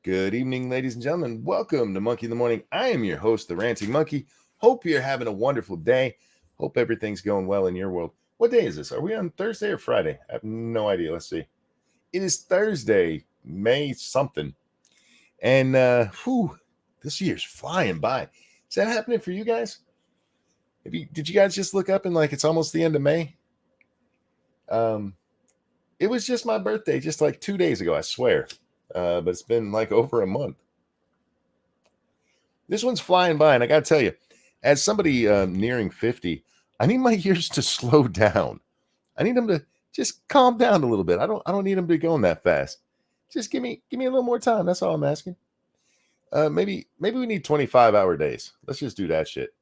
Good evening, ladies and gentlemen. Welcome to Monkey in the Morning. I am your host, the Ranting Monkey. Hope you're having a wonderful day. Hope everything's going well in your world. What day is this? Are we on Thursday or Friday? I have no idea. Let's see. It is Thursday, May something. And this year's flying by. Is that happening for you guys? Did you guys just look up and it's almost the end of May? It was just my birthday just like 2 days ago, I swear. But it's been over a month. This one's flying by, and I got to tell you, as somebody nearing 50, I need my years to slow down. I need them to just calm down a little bit. I don't need them to be going that fast. Just give me a little more time. That's all I'm asking. Maybe we need 25-hour days. Let's just do that shit.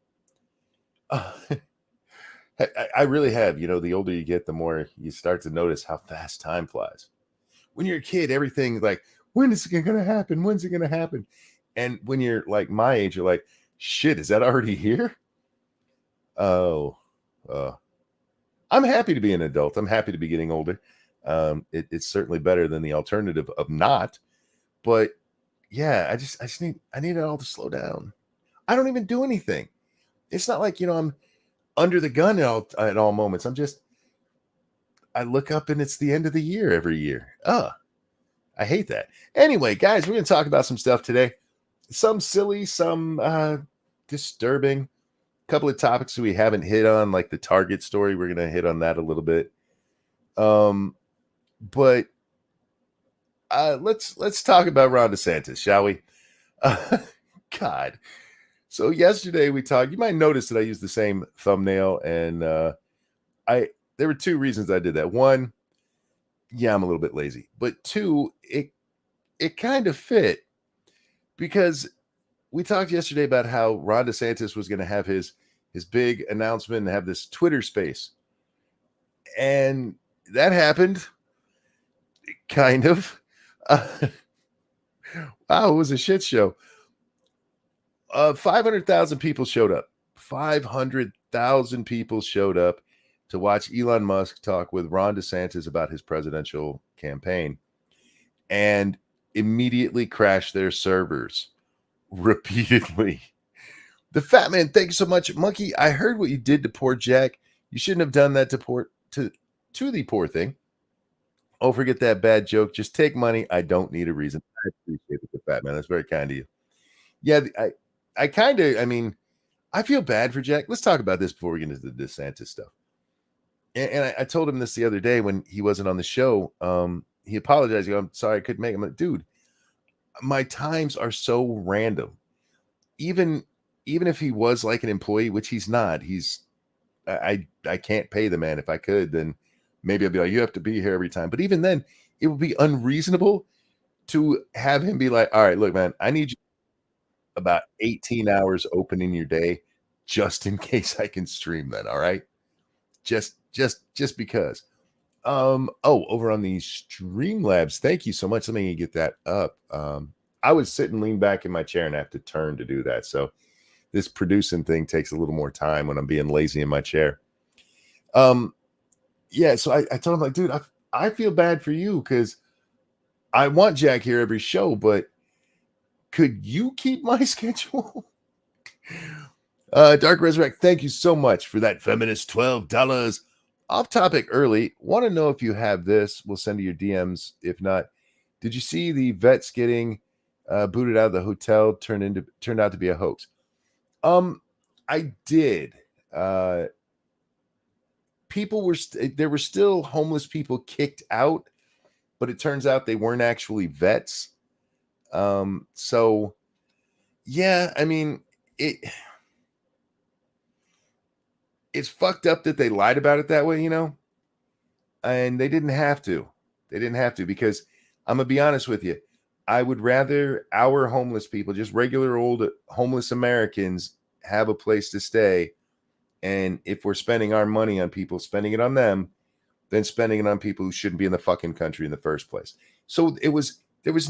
I really have. The older you get, the more you start to notice how fast time flies. When you're a kid, everything when is it going to happen? When's it going to happen? And when you're my age, you're like, shit, is that already here? Oh, I'm happy to be an adult. I'm happy to be getting older. It's certainly better than the alternative of not. But yeah, I need it all to slow down. I don't even do anything. It's not like, I'm under the gun at all moments. I look up and it's the end of the year every year. I hate that. Anyway, guys, we're going to talk about some stuff today. Some silly, some disturbing. A couple of topics we haven't hit on, like the Target story. We're going to hit on that a little bit. But let's talk about Ron DeSantis, shall we? God. So yesterday we talked. You might notice that I used the same thumbnail, and there were two reasons I did that. One, yeah, I'm a little bit lazy. But two, it kind of fit because we talked yesterday about how Ron DeSantis was going to have his big announcement and have this Twitter space. And that happened, kind of. Wow, it was a shit show. 500,000 people showed up. 500,000 people showed up to watch Elon Musk talk with Ron DeSantis about his presidential campaign and immediately crashed their servers repeatedly. The fat man, thank you so much. Monkey, I heard what you did to poor Jack. You shouldn't have done that to the poor thing. Oh, forget that bad joke. Just take money. I don't need a reason. I appreciate it, the fat man. That's very kind of you. Yeah, I feel bad for Jack. Let's talk about this before we get into the DeSantis stuff. And I told him this the other day when he wasn't on the show. He apologized. He goes, I'm sorry I couldn't make it. I'm like, dude, my times are so random. Even if he was like an employee, which he's not, I can't pay the man. If I could, then maybe I'd be like, you have to be here every time. But even then, it would be unreasonable to have him be like, all right, look, man, I need you about 18 hours open in your day just in case I can stream that. All right. Just because. Over on the Streamlabs, thank you so much. Let me get that up. I would sit and lean back in my chair and have to turn to do that. So this producing thing takes a little more time when I'm being lazy in my chair. Yeah, so I told him, dude, I feel bad for you because I want Jack here every show, but could you keep my schedule? Dark Resurrect, thank you so much for that feminist $12. Off topic early. Want to know if you have this. We'll send you your DMs. If not, did you see the vets getting booted out of the hotel turned out to be a hoax? I did. There were still homeless people kicked out, but it turns out they weren't actually vets. So yeah, it's fucked up that they lied about it that way, and they didn't have to. Because I'm going to be honest with you. I would rather our homeless people, just regular old homeless Americans, have a place to stay. And if we're spending our money on people, spending it on them, than spending it on people who shouldn't be in the fucking country in the first place. So there was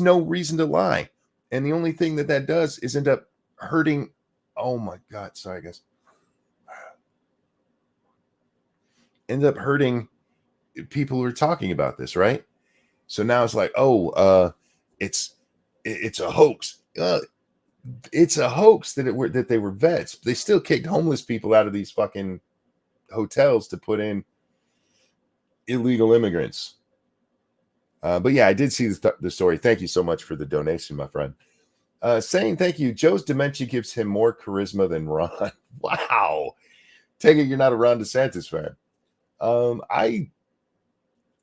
no reason to lie. And the only thing that does is end up hurting. Oh my God. Sorry, guys. End up hurting people who are talking about this, right? So now it's like, it's it's a hoax. It's a hoax that they were vets. They still kicked homeless people out of these fucking hotels to put in illegal immigrants. But yeah, I did see the story. Thank you so much for the donation, my friend. Saying thank you. Joe's dementia gives him more charisma than Ron. Wow. Take it you're not a Ron DeSantis fan.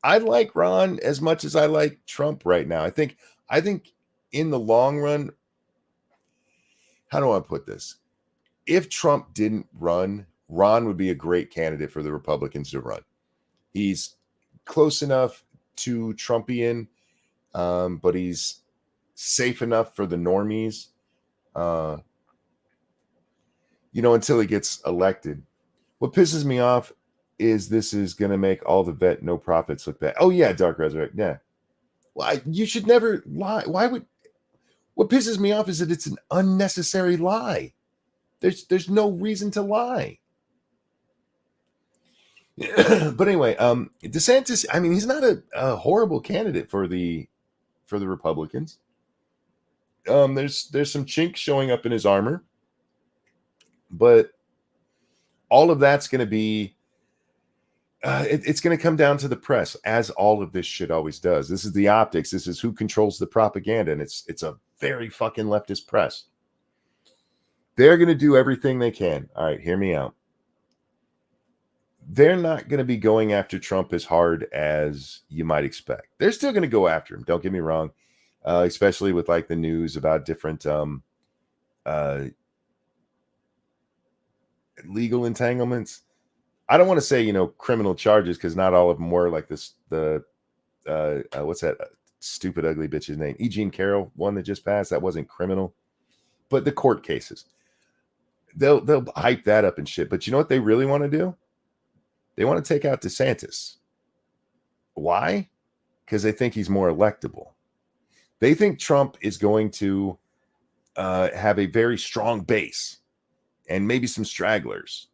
I like Ron as much as I like Trump right now. I think in the long run, how do I put this? If Trump didn't run, Ron would be a great candidate for the Republicans to run. He's close enough to Trumpian, but he's safe enough for the normies, until he gets elected. What pisses me off is this is going to make all the vet no profits look bad. Oh, yeah, Dark Resurrect. Yeah. Well, you should never lie. What pisses me off is that it's an unnecessary lie. There's no reason to lie. But anyway, DeSantis, I mean, he's not a horrible candidate for the Republicans. There's some chinks showing up in his armor, but all of that's going to be it's going to come down to the press, as all of this shit always does. This is the optics. This is who controls the propaganda, and it's a very fucking leftist press. They're going to do everything they can. All right, hear me out. They're not going to be going after Trump as hard as you might expect. They're still going to go after him. Don't get me wrong, especially with like the news about different legal entanglements. I don't want to say, criminal charges, because not all of them were like this. What's that stupid, ugly bitch's name? E. Jean Carroll, one that just passed. That wasn't criminal, but the court cases, they'll hype that up and shit. But you know what they really want to do? They want to take out DeSantis. Why? Because they think he's more electable. They think Trump is going to have a very strong base and maybe some stragglers,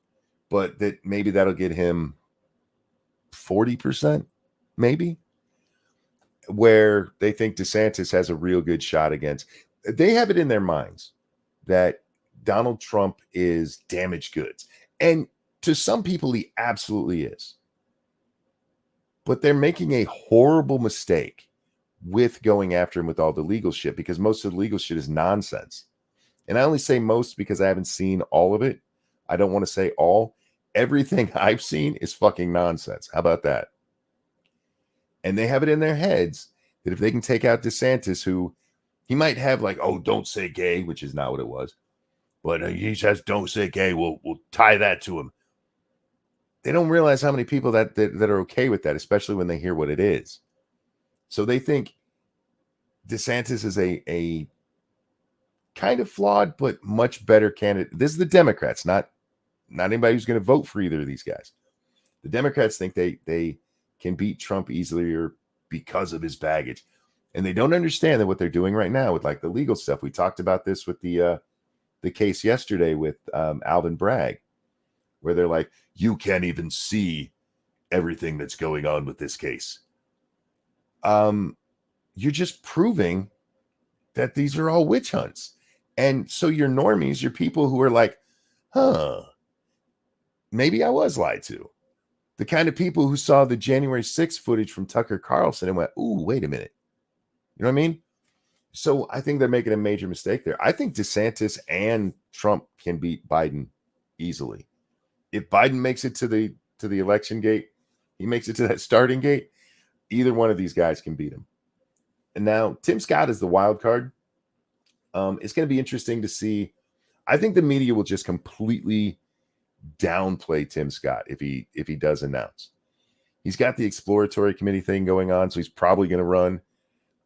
but that maybe that'll get him 40%, maybe, where they think DeSantis has a real good shot against. They have it in their minds that Donald Trump is damaged goods. And to some people, he absolutely is. But they're making a horrible mistake with going after him with all the legal shit, because most of the legal shit is nonsense. And I only say most because I haven't seen all of it. I don't want to say all. Everything I've seen is fucking nonsense. How about that? And they have it in their heads that if they can take out DeSantis, who he might have like, oh, don't say gay, which is not what it was. But he says, don't say gay. We'll tie that to him. They don't realize how many people that are okay with that, especially when they hear what it is. So they think DeSantis is a kind of flawed, but much better candidate. This is the Democrats, not anybody who's going to vote for either of these guys. The Democrats think they can beat Trump easily or because of his baggage. And they don't understand that what they're doing right now with like the legal stuff. We talked about this with the case yesterday with Alvin Bragg, where they're like, you can't even see everything that's going on with this case. You're just proving that these are all witch hunts. And so your normies, your people who are like, maybe I was lied to. The kind of people who saw the January 6th footage from Tucker Carlson and went, ooh, wait a minute. You know what I mean? So I think they're making a major mistake there. I think DeSantis and Trump can beat Biden easily. If Biden makes it to the election gate, he makes it to that starting gate, either one of these guys can beat him. And now Tim Scott is the wild card. It's going to be interesting to see. I think the media will just completely downplay Tim Scott if he does announce. He's got the exploratory committee thing going on, so he's probably going to run.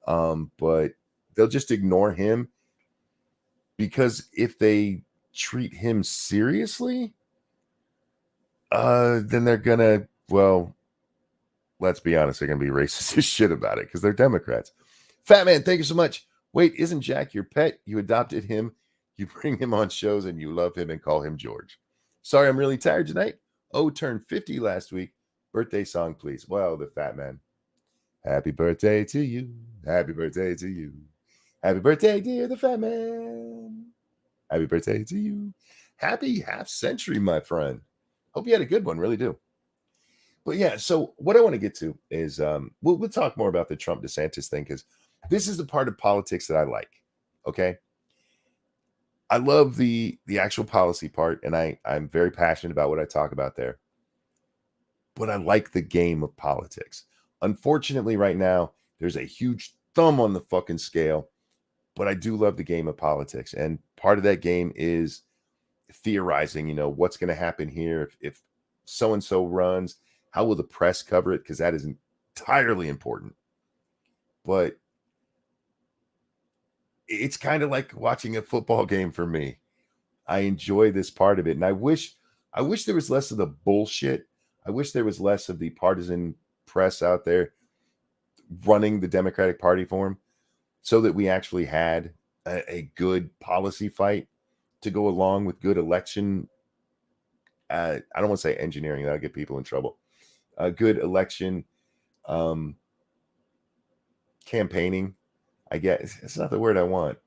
But they'll just ignore him, because if they treat him seriously, then they're gonna, well, let's be honest, they're gonna be racist as shit about it because they're Democrats. Fat Man, thank you so much. Wait, isn't Jack your pet? You adopted him, you bring him on shows, and you love him and call him George. Sorry, I'm really tired tonight. Oh, turned 50 last week. Birthday song, please. Well, the Fat Man. Happy birthday to you. Happy birthday to you. Happy birthday, dear the fat man. Happy birthday to you. Happy half century, my friend. Hope you had a good one. Really do. But yeah, so what I want to get to is we'll talk more about the Trump DeSantis thing because this is the part of politics that I like. Okay. I love the actual policy part, and I'm very passionate about what I talk about there. But I like the game of politics. Unfortunately, right now, there's a huge thumb on the fucking scale, but I do love the game of politics. And part of that game is theorizing, what's going to happen here if so and so runs, how will the press cover it? Because that is entirely important. But it's kind of like watching a football game for me. I enjoy this part of it. And I wish there was less of the bullshit. I wish there was less of the partisan press out there running the Democratic Party for him so that we actually had a good policy fight to go along with good election. I don't want to say engineering, that'll get people in trouble. Good election campaigning, I guess. It's not the word I want.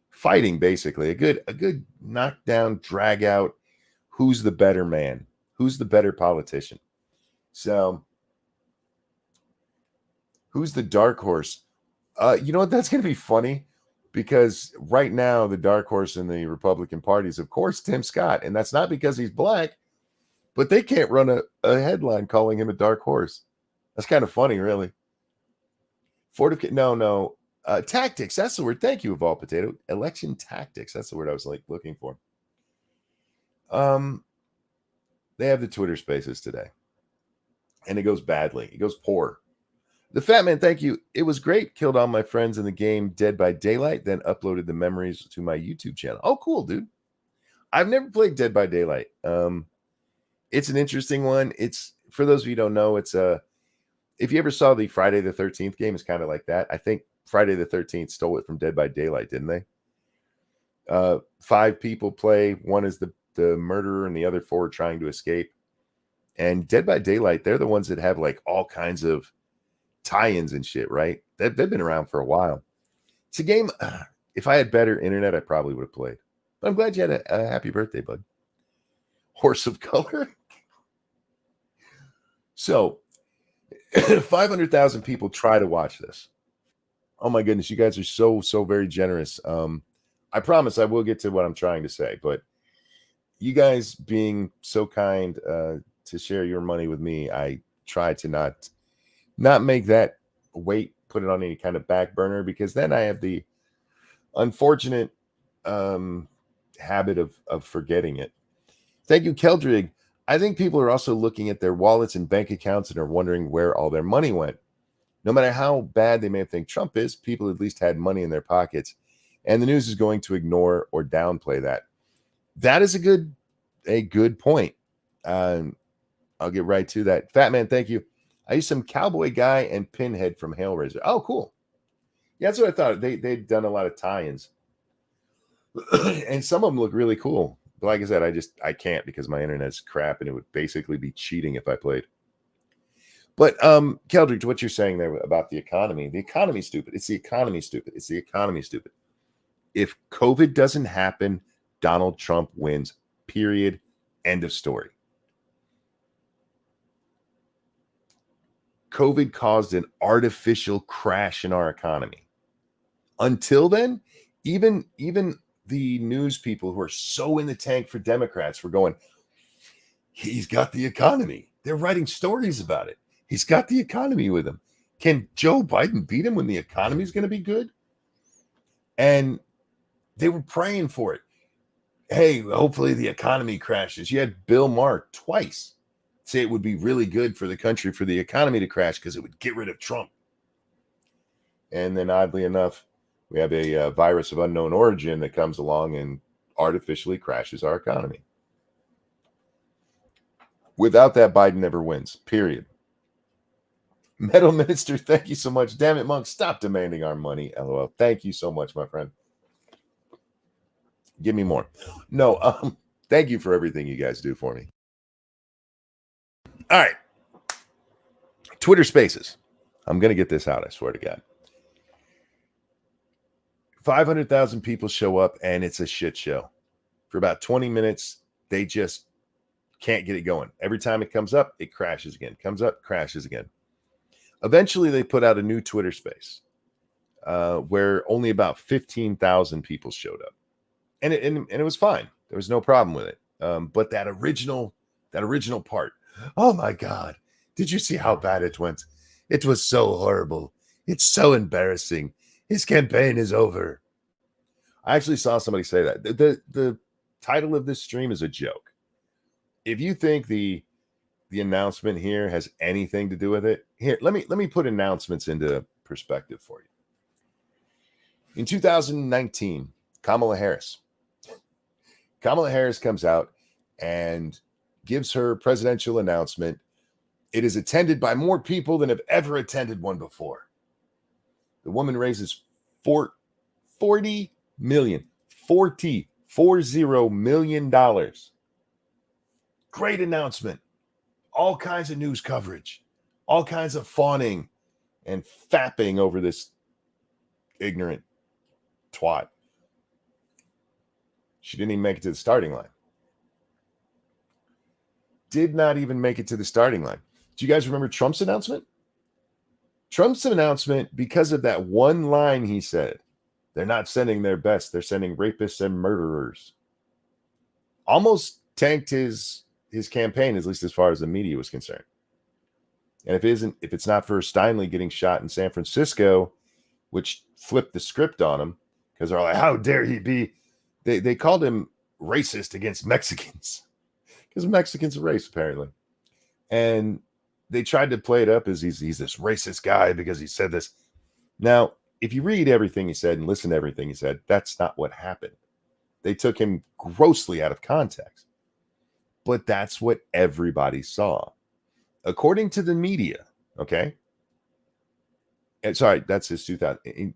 Fighting, basically. A good knockdown, drag out. Who's the better man? Who's the better politician? So, who's the dark horse? You know what? That's going to be funny because right now the dark horse in the Republican Party is, of course, Tim Scott, and that's not because he's black, but they can't run a headline calling him a dark horse. That's kind of funny, really. No. Tactics. That's the word. Thank you, Evolve Potato. Election tactics. That's the word I was looking for. They have the Twitter Spaces today, and it goes badly. It goes poor. The Fat Man, thank you. It was great. Killed all my friends in the game Dead by Daylight, then uploaded the memories to my YouTube channel. Oh, cool, dude. I've never played Dead by Daylight. It's an interesting one. It's, for those of you who don't know, it's if you ever saw the Friday the 13th game, it's kind of like that. I think Friday the 13th stole it from Dead by Daylight, didn't they? 5 people play. One is the murderer, and the other 4 are trying to escape. And Dead by Daylight, they're the ones that have like all kinds of tie-ins and shit, right? They've been around for a while. It's a game. If I had better internet, I probably would have played. But I'm glad you had a happy birthday, bud. Horse of color. So 500,000 people try to watch this. Oh my goodness, you guys are so very generous. I promise I will get to what I'm trying to say, but you guys being so kind to share your money with me, I try to not make that weight, put it on any kind of back burner, because then I have the unfortunate habit of forgetting it. Thank you, Keldrig. I think people are also looking at their wallets and bank accounts and are wondering where all their money went. No matter how bad they may think Trump is, people at least had money in their pockets, and the news is going to ignore or downplay that. That is a good point. I'll get right to that. Fat Man, thank you. I used some Cowboy Guy and Pinhead from Hellraiser. Oh, cool. Yeah, that's what I thought. They'd done a lot of tie-ins. And some of them look really cool. But like I said, I can't because my internet's crap, and it would basically be cheating if I played. But Keldrick, to what you're saying there about the economy's stupid. It's the economy stupid. It's the economy stupid. If COVID doesn't happen, Donald Trump wins. Period. End of story. COVID caused an artificial crash in our economy. Until then, even the news people who are so in the tank for Democrats were going, he's got the economy. They're writing stories about it. He's got the economy with him. Can Joe Biden beat him when the economy is going to be good? And they were praying for it. Hey, hopefully the economy crashes. You had Bill Maher twice say it would be really good for the country for the economy to crash because it would get rid of Trump. And then oddly enough, we have a virus of unknown origin that comes along and artificially crashes our economy. Without that, Biden never wins, period. Metal Minister, thank you so much. Damn it, Monk, stop demanding our money. LOL. Thank you so much, my friend. Give me more. No, thank you for everything you guys do for me. All right. Twitter Spaces. I'm going to get this out, I swear to God. 500,000 people show up, and it's a shit show. For about 20 minutes, they just can't get it going. Every time it comes up, it crashes again. Comes up, crashes again. Eventually, they put out a new Twitter space where only about 15,000 people showed up. And it was fine. There was no problem with it. But that original part, oh my God, did you see how bad it went? It was so horrible. It's so embarrassing. His campaign is over. I actually saw somebody say that. The title of this stream is a joke. If you think the announcement here has anything to do with it, here, let me put announcements into perspective for you. In 2019, Kamala Harris comes out and gives her presidential announcement. It is attended by more people than have ever attended one before. The woman raises $40 million. $40 million. Great announcement. All kinds of news coverage. All kinds of fawning and fapping over this ignorant twat. She didn't even make it to the starting line. Did not even make it to the starting line. Do you guys remember Trump's announcement? Trump's announcement, because of that one line he said, they're not sending their best, they're sending rapists and murderers, almost tanked his campaign, at least as far as the media was concerned. And if it's not for Steinle getting shot in San Francisco, which flipped the script on him, because they're like, how dare he be? They called him racist against Mexicans, because Mexicans are race, apparently. And they tried to play it up as he's this racist guy because he said this. Now, if you read everything he said and listen to everything he said, that's not what happened. They took him grossly out of context. But that's what everybody saw. According to the media, okay? And sorry, that's his 2000. In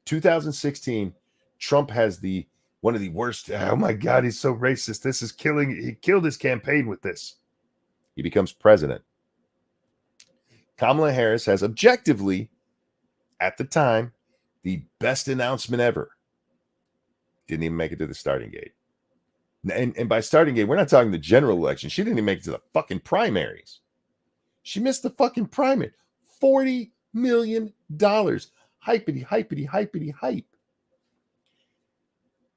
2016, Trump has one of the worst. Oh my God, he's so racist. This is killing. He killed his campaign with this. He becomes president. Kamala Harris has objectively, at the time, the best announcement ever. Didn't even make it to the starting gate. And by starting gate, we're not talking the general election. She didn't even make it to the fucking primaries. She missed the fucking primary. $40 million. Hypity, hypity, hypity, hype.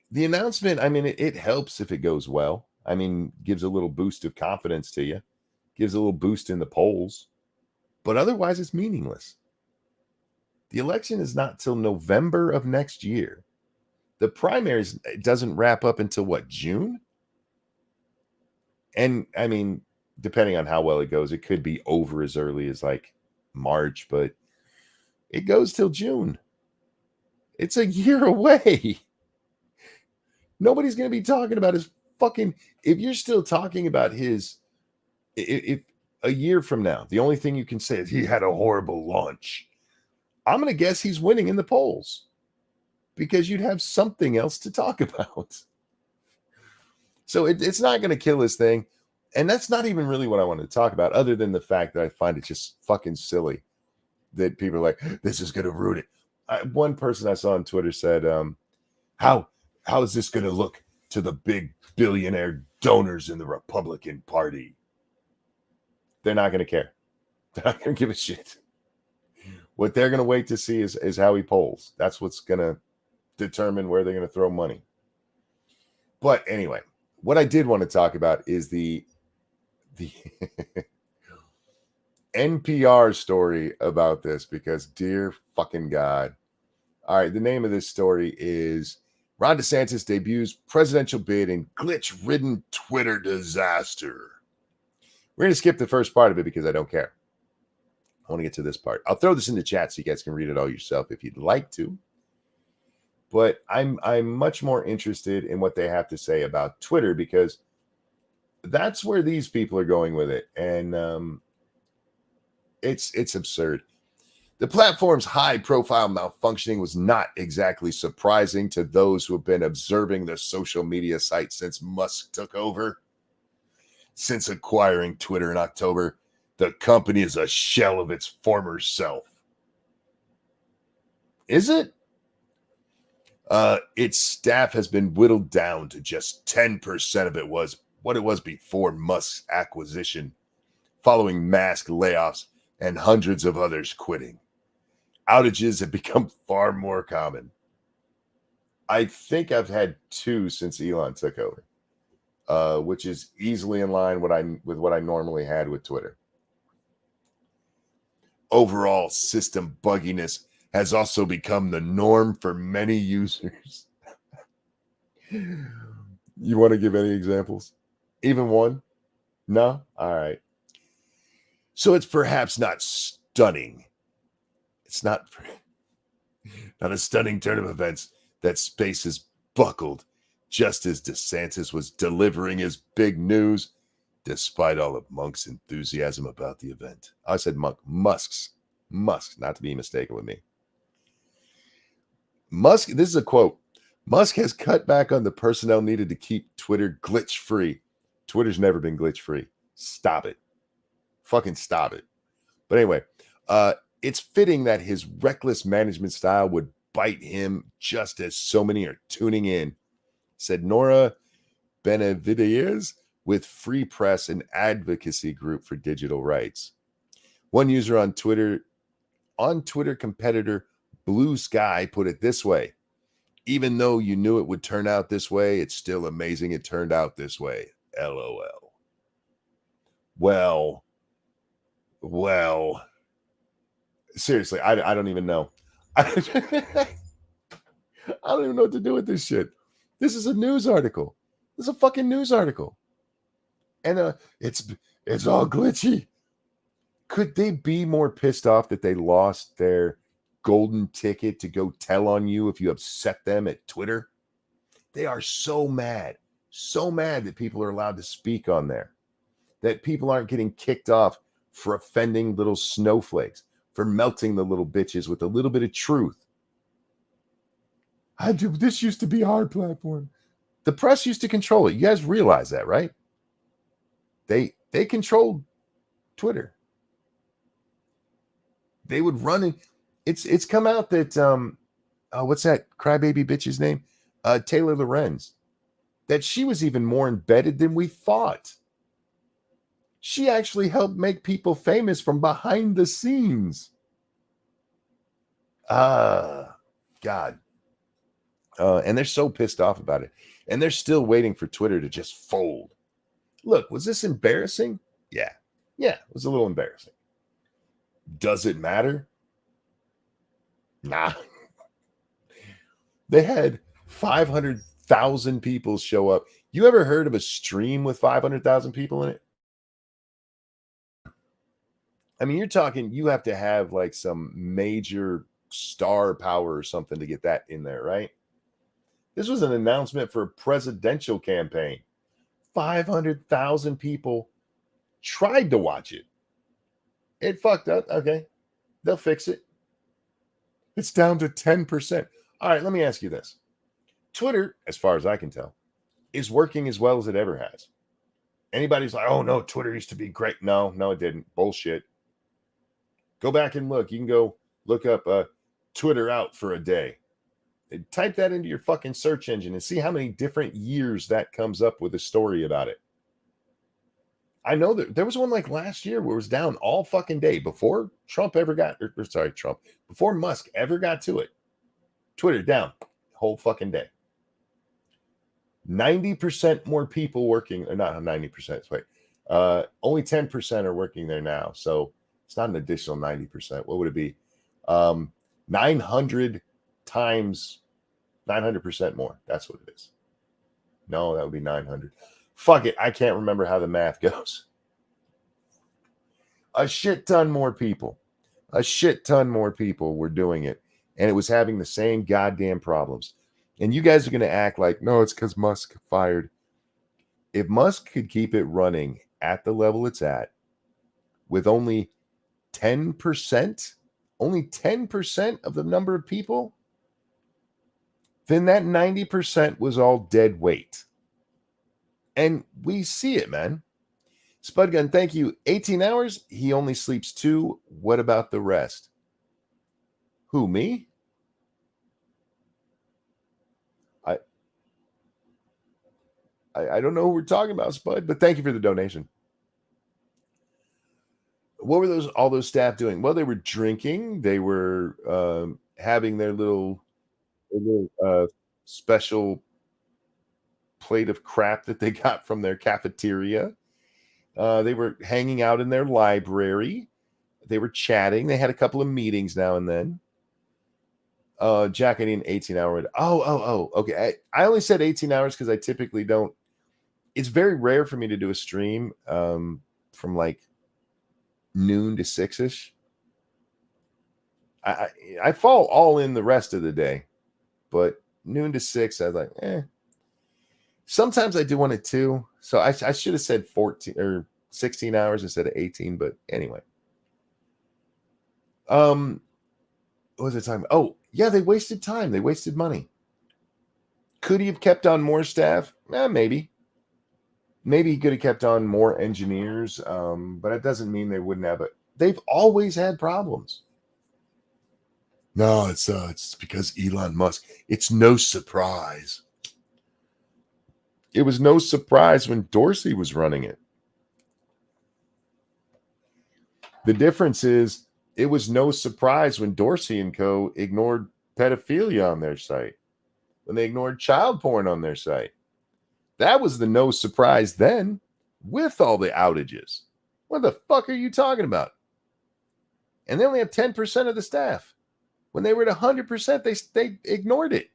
The announcement, I mean, it helps if it goes well. I mean, gives a little boost of confidence to you. Gives a little boost in the polls. But otherwise, it's meaningless. The election is not till November of next year. The primaries doesn't wrap up until what, June? And I mean, depending on how well it goes, it could be over as early as like March, but it goes till June. It's a year away. Nobody's going to be talking about his fucking, if you're still talking about his, if a year from now, the only thing you can say is he had a horrible launch, I'm going to guess he's winning in the polls because you'd have something else to talk about. So it's not going to kill this thing. And that's not even really what I wanted to talk about, other than the fact that I find it just fucking silly that people are like, this is going to ruin it. One person I saw on Twitter said, how is this going to look to the big billionaire donors in the Republican Party? They're not going to care. They're not going to give a shit. What they're going to wait to see is how he polls. That's what's going to determine where they're going to throw money. But anyway, what I did want to talk about is the NPR story about this, because dear fucking God. All right, the name of this story is Ron DeSantis debuts presidential bid in glitch-ridden Twitter disaster. We're going to skip the first part of it because I don't care. I want to get to this part. I'll throw this in the chat so you guys can read it all yourself if you'd like to. But I'm much more interested in what they have to say about Twitter, because that's where these people are going with it. And it's absurd. The platform's high-profile malfunctioning was not exactly surprising to those who have been observing the social media site since Musk took over. Since acquiring Twitter in October, the company is a shell of its former self. Is it? Its staff has been whittled down to just 10% of it was what it was before Musk's acquisition, following mass layoffs and hundreds of others quitting. Outages have become far more common. I think I've had 2 since Elon took over, which is easily in line with what I normally had with Twitter. Overall system bugginess has also become the norm for many users. You want to give any examples? Even one? No? All right. So it's perhaps not stunning. It's not a stunning turn of events that space is buckled just as DeSantis was delivering his big news, despite all of Musk's enthusiasm about the event. I said Musk, not to be mistaken with me. Musk, this is a quote. Musk has cut back on the personnel needed to keep Twitter glitch-free. Twitter's never been glitch-free. Stop it. Fucking stop it. But anyway, it's fitting that his reckless management style would bite him just as so many are tuning in, said Nora Benavides with Free Press, an advocacy group for digital rights. One user on Twitter competitor Blue Sky put it this way: even though you knew it would turn out this way, it's still amazing it turned out this way. LOL. Well, seriously, I don't even know. I don't even know what to do with this shit. This is a news article. This is a fucking news article. And it's all glitchy. Could they be more pissed off that they lost their golden ticket to go tell on you if you upset them at Twitter? They are so mad that people are allowed to speak on there, that people aren't getting kicked off for offending little snowflakes, for melting the little bitches with a little bit of truth. This used to be our platform. The press used to control it. You guys realize that, right? They controlled Twitter. They would run in. It's come out that what's that crybaby bitch's name? Taylor Lorenz. That she was even more embedded than we thought. She actually helped make people famous from behind the scenes. God. And they're so pissed off about it. And they're still waiting for Twitter to just fold. Look, was this embarrassing? Yeah, it was a little embarrassing. Does it matter? Nah. They had 500,000 people show up. You ever heard of a stream with 500,000 people in it? I mean, you're talking, you have to have like some major star power or something to get that in there, right? This was an announcement for a presidential campaign. 500,000 people tried to watch it. It fucked up. Okay. They'll fix it. It's down to 10%. All right, let me ask you this. Twitter, as far as I can tell, is working as well as it ever has. Anybody's like, oh no, Twitter used to be great. No, it didn't. Bullshit. Go back and look. You can go look up Twitter out for a day. And type that into your fucking search engine and see how many different years that comes up with a story about it. I know that there was one like last year where it was down all fucking day before before Musk ever got to it. Twitter down whole fucking day. 90% more people working, or not 90%, wait. Only 10% are working there now. So it's not an additional 90%. What would it be? 900 times 900% more. That's what it is. No, that would be 900. Fuck it. I can't remember how the math goes. A shit ton more people were doing it. And it was having the same goddamn problems. And you guys are going to act like, no, it's because Musk fired. If Musk could keep it running at the level it's at with only 10% of the number of people, then that 90% was all dead weight. And we see it, man. Spudgun, thank you. 18 hours. He only sleeps 2. What about the rest? Who, me? I don't know who we're talking about, Spud, but thank you for the donation. What were all those staff doing? Well, they were drinking. They were having their little special plate of crap that they got from their cafeteria. They were hanging out in their library. They were chatting. They had a couple of meetings now and then. Jack, I need an 18-hour. Okay. I only said 18 hours because I typically don't. It's very rare for me to do a stream from like noon to 6-ish. I fall all in the rest of the day, but noon to 6, I was like, eh. Sometimes I do one at 2, so I should have said 14 or 16 hours instead of 18. But anyway, what was I talking about? Oh, yeah, they wasted time. They wasted money. Could he have kept on more staff? Maybe. Maybe he could have kept on more engineers, but it doesn't mean they wouldn't have it. They've always had problems. No, it's because Elon Musk. It's no surprise. It was no surprise when Dorsey was running it. The difference is it was no surprise when Dorsey and co. ignored pedophilia on their site, when they ignored child porn on their site. That was the no surprise then, with all the outages. What the fuck are you talking about? And they only have 10% of the staff. When they were at 100%, they ignored it.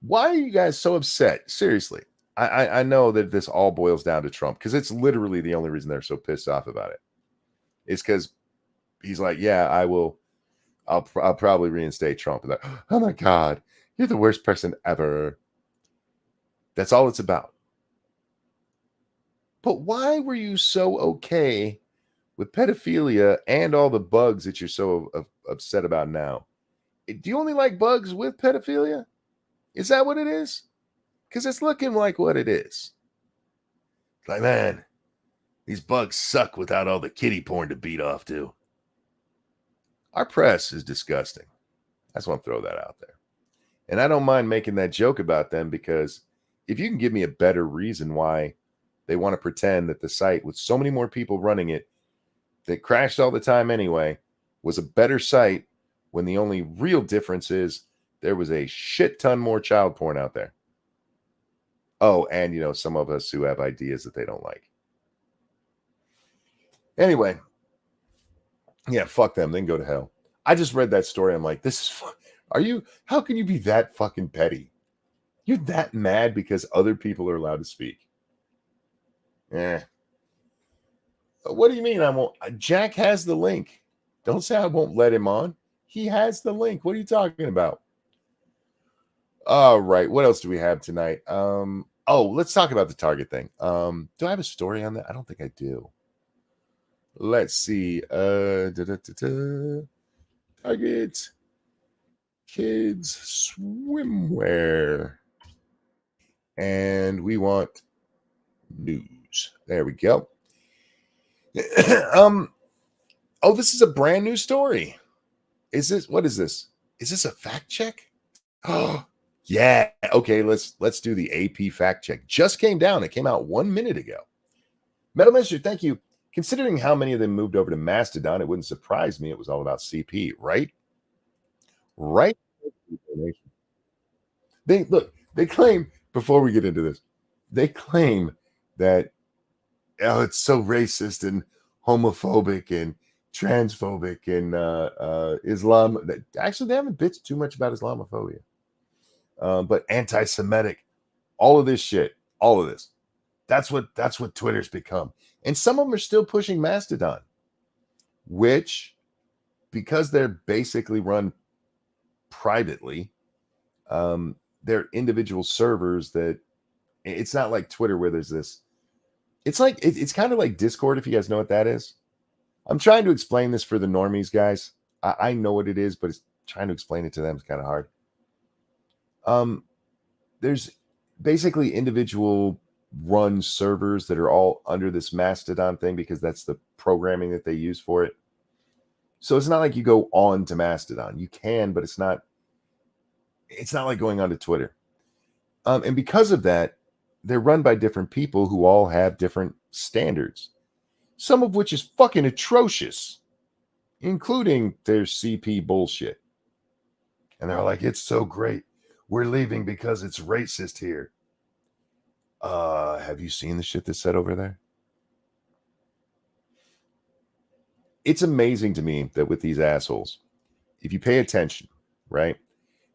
Why are you guys so upset? Seriously. I know that this all boils down to Trump, because it's literally the only reason they're so pissed off about it. It's because he's like, yeah, I'll probably reinstate Trump. And like, oh my God, you're the worst person ever. That's all it's about. But why were you so okay with pedophilia and all the bugs that you're so upset about now? Do you only like bugs with pedophilia? Is that what it is? Because it's looking like what it is. It's like, man, these bugs suck without all the kiddie porn to beat off to. Our press is disgusting. I just want to throw that out there. And I don't mind making that joke about them, because if you can give me a better reason why they want to pretend that the site with so many more people running it that crashed all the time anyway was a better site, when the only real difference is there was a shit ton more child porn out there. Oh, and some of us who have ideas that they don't like. Anyway, yeah, fuck them. They can go to hell. I just read that story. I'm like, how can you be that fucking petty? You're that mad because other people are allowed to speak. What do you mean I won't? Jack has the link. Don't say I won't let him on. He has the link. What are you talking about? All right. What else do we have tonight? Let's talk about the Target thing. Do I have a story on that? I don't think I do. Let's see. Target kids swimwear. And we want news. There we go. This is a brand new story. What is this? Is this a fact check? Oh, yeah. Okay, let's do the AP fact check. Just came down. It came out 1 minute ago. Metal Minister, thank you. Considering how many of them moved over to Mastodon, it wouldn't surprise me it was all about CP, right? Right? They claim, before we get into this, they claim that it's so racist and homophobic and transphobic and Islam. Actually, they haven't bitched too much about Islamophobia, but anti-Semitic, all of this shit, all of this. That's what Twitter's become. And some of them are still pushing Mastodon, which, because they're basically run privately, they're individual servers that it's not like Twitter where there's this. It's like it's kind of like Discord, if you guys know what that is. I'm trying to explain this for the normies, guys. I know what it is, but it's trying to explain it to them is kind of hard. There's basically individual run servers that are all under this Mastodon thing, because that's the programming that they use for it. So it's not like you go on to Mastodon. You can, but it's not like going on to Twitter. And because of that, they're run by different people who all have different standards, some of which is fucking atrocious, including their CP bullshit. And they're like, it's so great. We're leaving because it's racist here. Have you seen the shit that's said over there? It's amazing to me that with these assholes, if you pay attention, right?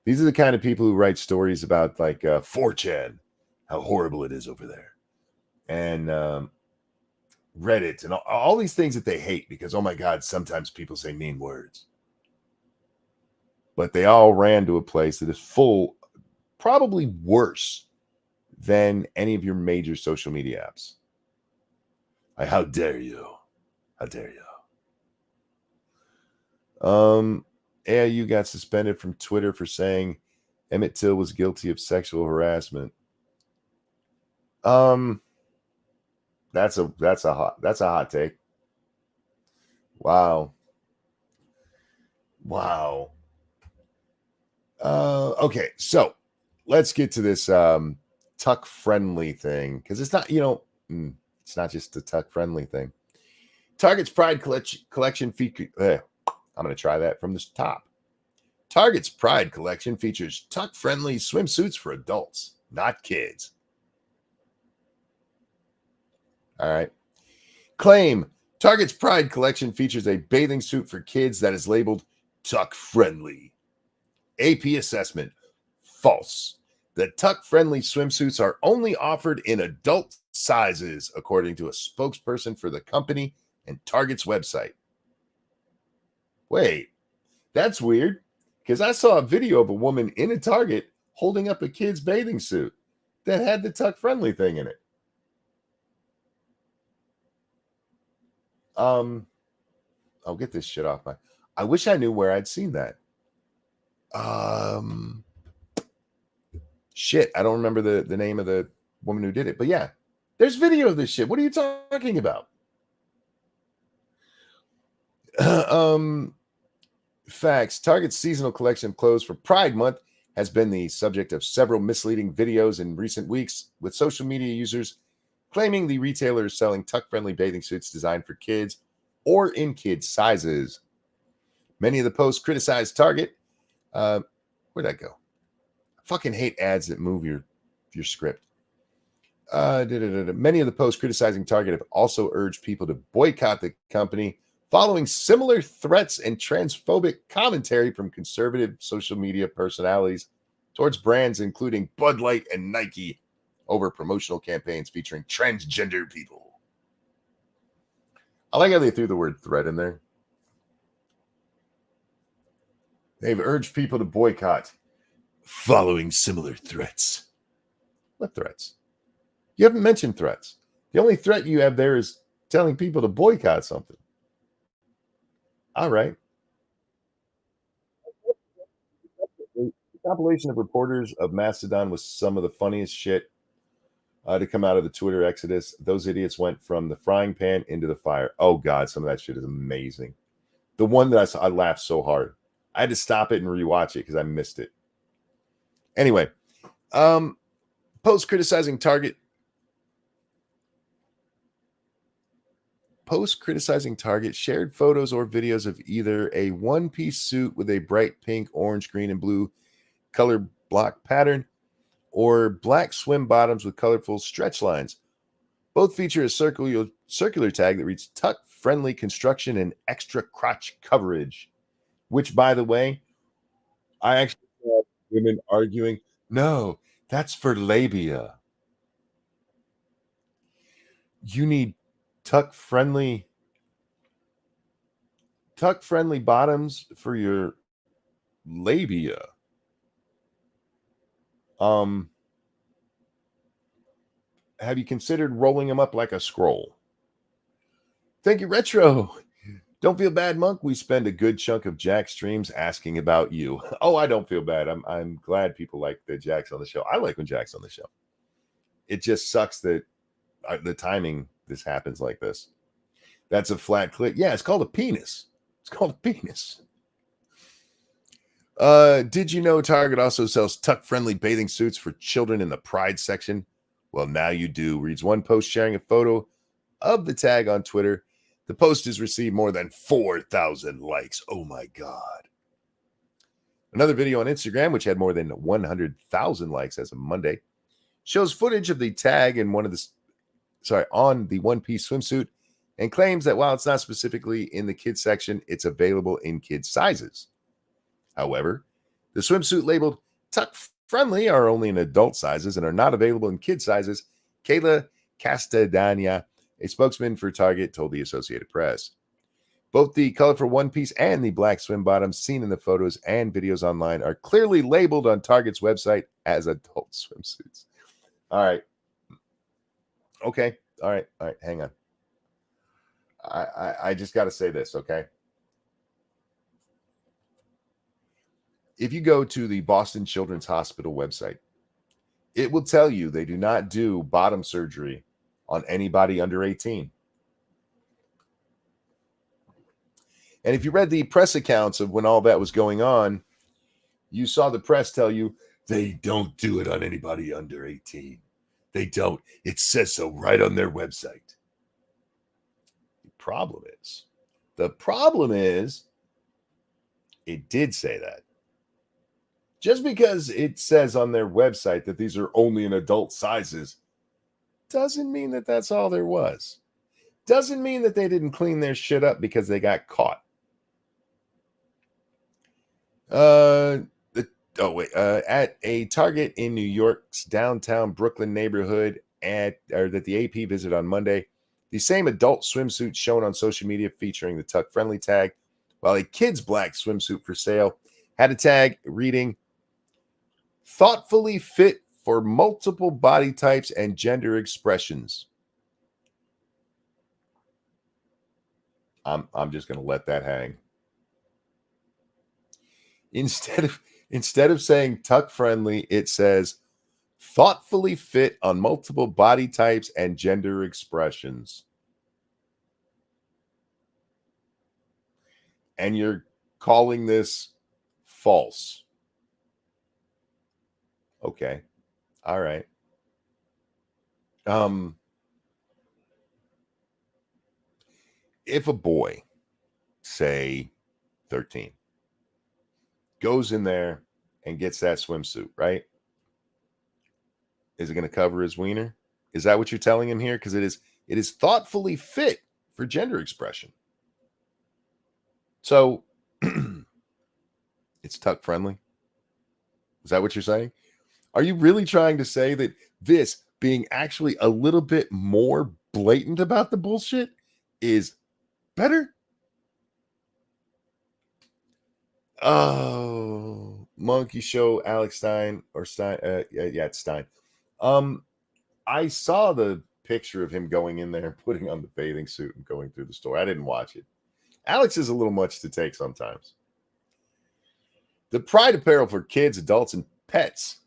These are the kind of people who write stories about like 4chan, how horrible it is over there, and Reddit, and all these things that they hate because, oh my God, sometimes people say mean words. But they all ran to a place that is full, probably worse than any of your major social media apps. Like, how dare you? How dare you? AIU got suspended from Twitter for saying Emmett Till was guilty of sexual harassment. That's a hot take. Wow. Okay, so let's get to this tuck friendly thing, because it's not, it's not just a tuck friendly thing. Target's Pride collection feature. I'm going to try that from the top. Target's Pride collection features tuck friendly swimsuits for adults, not kids. All right. Claim Target's Pride collection features a bathing suit for kids that is labeled tuck friendly. AP assessment. False. The tuck friendly swimsuits are only offered in adult sizes, according to a spokesperson for the company and Target's website. Wait, that's weird, because I saw a video of a woman in a Target holding up a kid's bathing suit that had the tuck friendly thing in it. I'll get this shit off my. I wish I knew where I'd seen that. Shit, I don't remember the name of the woman who did it, but yeah, there's video of this shit. What are you talking about? Facts. Target's seasonal collection of clothes for Pride Month has been the subject of several misleading videos in recent weeks, with social media users claiming the retailer is selling tuck-friendly bathing suits designed for kids or in kids' sizes. Many of the posts criticized Target. Where'd that go? I fucking hate ads that move your script. Many of the posts criticizing Target have also urged people to boycott the company, following similar threats and transphobic commentary from conservative social media personalities towards brands including Bud Light and Nike over promotional campaigns featuring transgender people. I like how they threw the word threat in there. They've urged people to boycott following similar threats. What threats? You haven't mentioned threats. The only threat you have there is telling people to boycott something. All right. The compilation of reporters of Mastodon was some of the funniest shit to come out of the Twitter exodus. Those idiots went from the frying pan into the fire. Oh, God, some of that shit is amazing. The one that I saw, I laughed so hard. I had to stop it and rewatch it because I missed it. Anyway, post criticizing Target shared photos or videos of either a one-piece suit with a bright pink, orange, green, and blue color block pattern or black swim bottoms with colorful stretch lines. Both feature a circular tag that reads tuck-friendly construction and extra crotch coverage, which, by the way, I actually saw women arguing, no, that's for labia. You need tuck-friendly bottoms for your labia. Have you considered rolling them up like a scroll? Thank you, Retro. Don't feel bad, Monk. We spend a good chunk of Jack streams asking about you. Oh, I don't feel bad. I'm glad people like that Jack's on the show. I like when Jack's on the show. It just sucks that the timing this happens like this. That's a flat clit. Yeah, it's called a penis. It's called a penis. Did you know Target also sells tuck-friendly bathing suits for children in the Pride section? Well, now you do, reads one post sharing a photo of the tag on Twitter. The post has received more than 4,000 likes. Oh my God. Another video on Instagram, which had more than 100,000 likes as of Monday, shows footage of the tag in on the one-piece swimsuit and claims that while it's not specifically in the kids section, it's available in kids sizes. However, the swimsuit labeled tuck friendly are only in adult sizes and are not available in kid sizes. Kayla Castadania, a spokesman for Target, told the Associated Press. Both the colorful one piece and the black swim bottoms seen in the photos and videos online are clearly labeled on Target's website as adult swimsuits. All right. Okay. All right. Hang on. I just got to say this, okay? If you go to the Boston Children's Hospital website, it will tell you they do not do bottom surgery on anybody under 18. And if you read the press accounts of when all that was going on, you saw the press tell you they don't do it on anybody under 18. They don't. It says so right on their website. The problem is, it did say that. Just because it says on their website that these are only in adult sizes doesn't mean that that's all there was. Doesn't mean that they didn't clean their shit up because they got caught. At a Target in New York's downtown Brooklyn neighborhood that the AP visited on Monday, the same adult swimsuit shown on social media featuring the tuck friendly tag, while a kid's black swimsuit for sale had a tag reading thoughtfully fit for multiple body types and gender expressions. I'm just going to let that hang. Instead of saying tuck friendly, it says thoughtfully fit on multiple body types and gender expressions. And you're calling this false. Okay. All right. If a boy, say 13, goes in there and gets that swimsuit, right? Is it going to cover his wiener? Is that what you're telling him here? Because it is thoughtfully fit for gender expression. So it's tuck friendly. Is that what you're saying? Are you really trying to say that this being actually a little bit more blatant about the bullshit is better? Oh, Monkey Show, Alex Stein or Stein. Yeah, it's Stein. I saw the picture of him going in there, putting on the bathing suit and going through the store. I didn't watch it. Alex is a little much to take sometimes. The Pride apparel for kids, adults, and pets.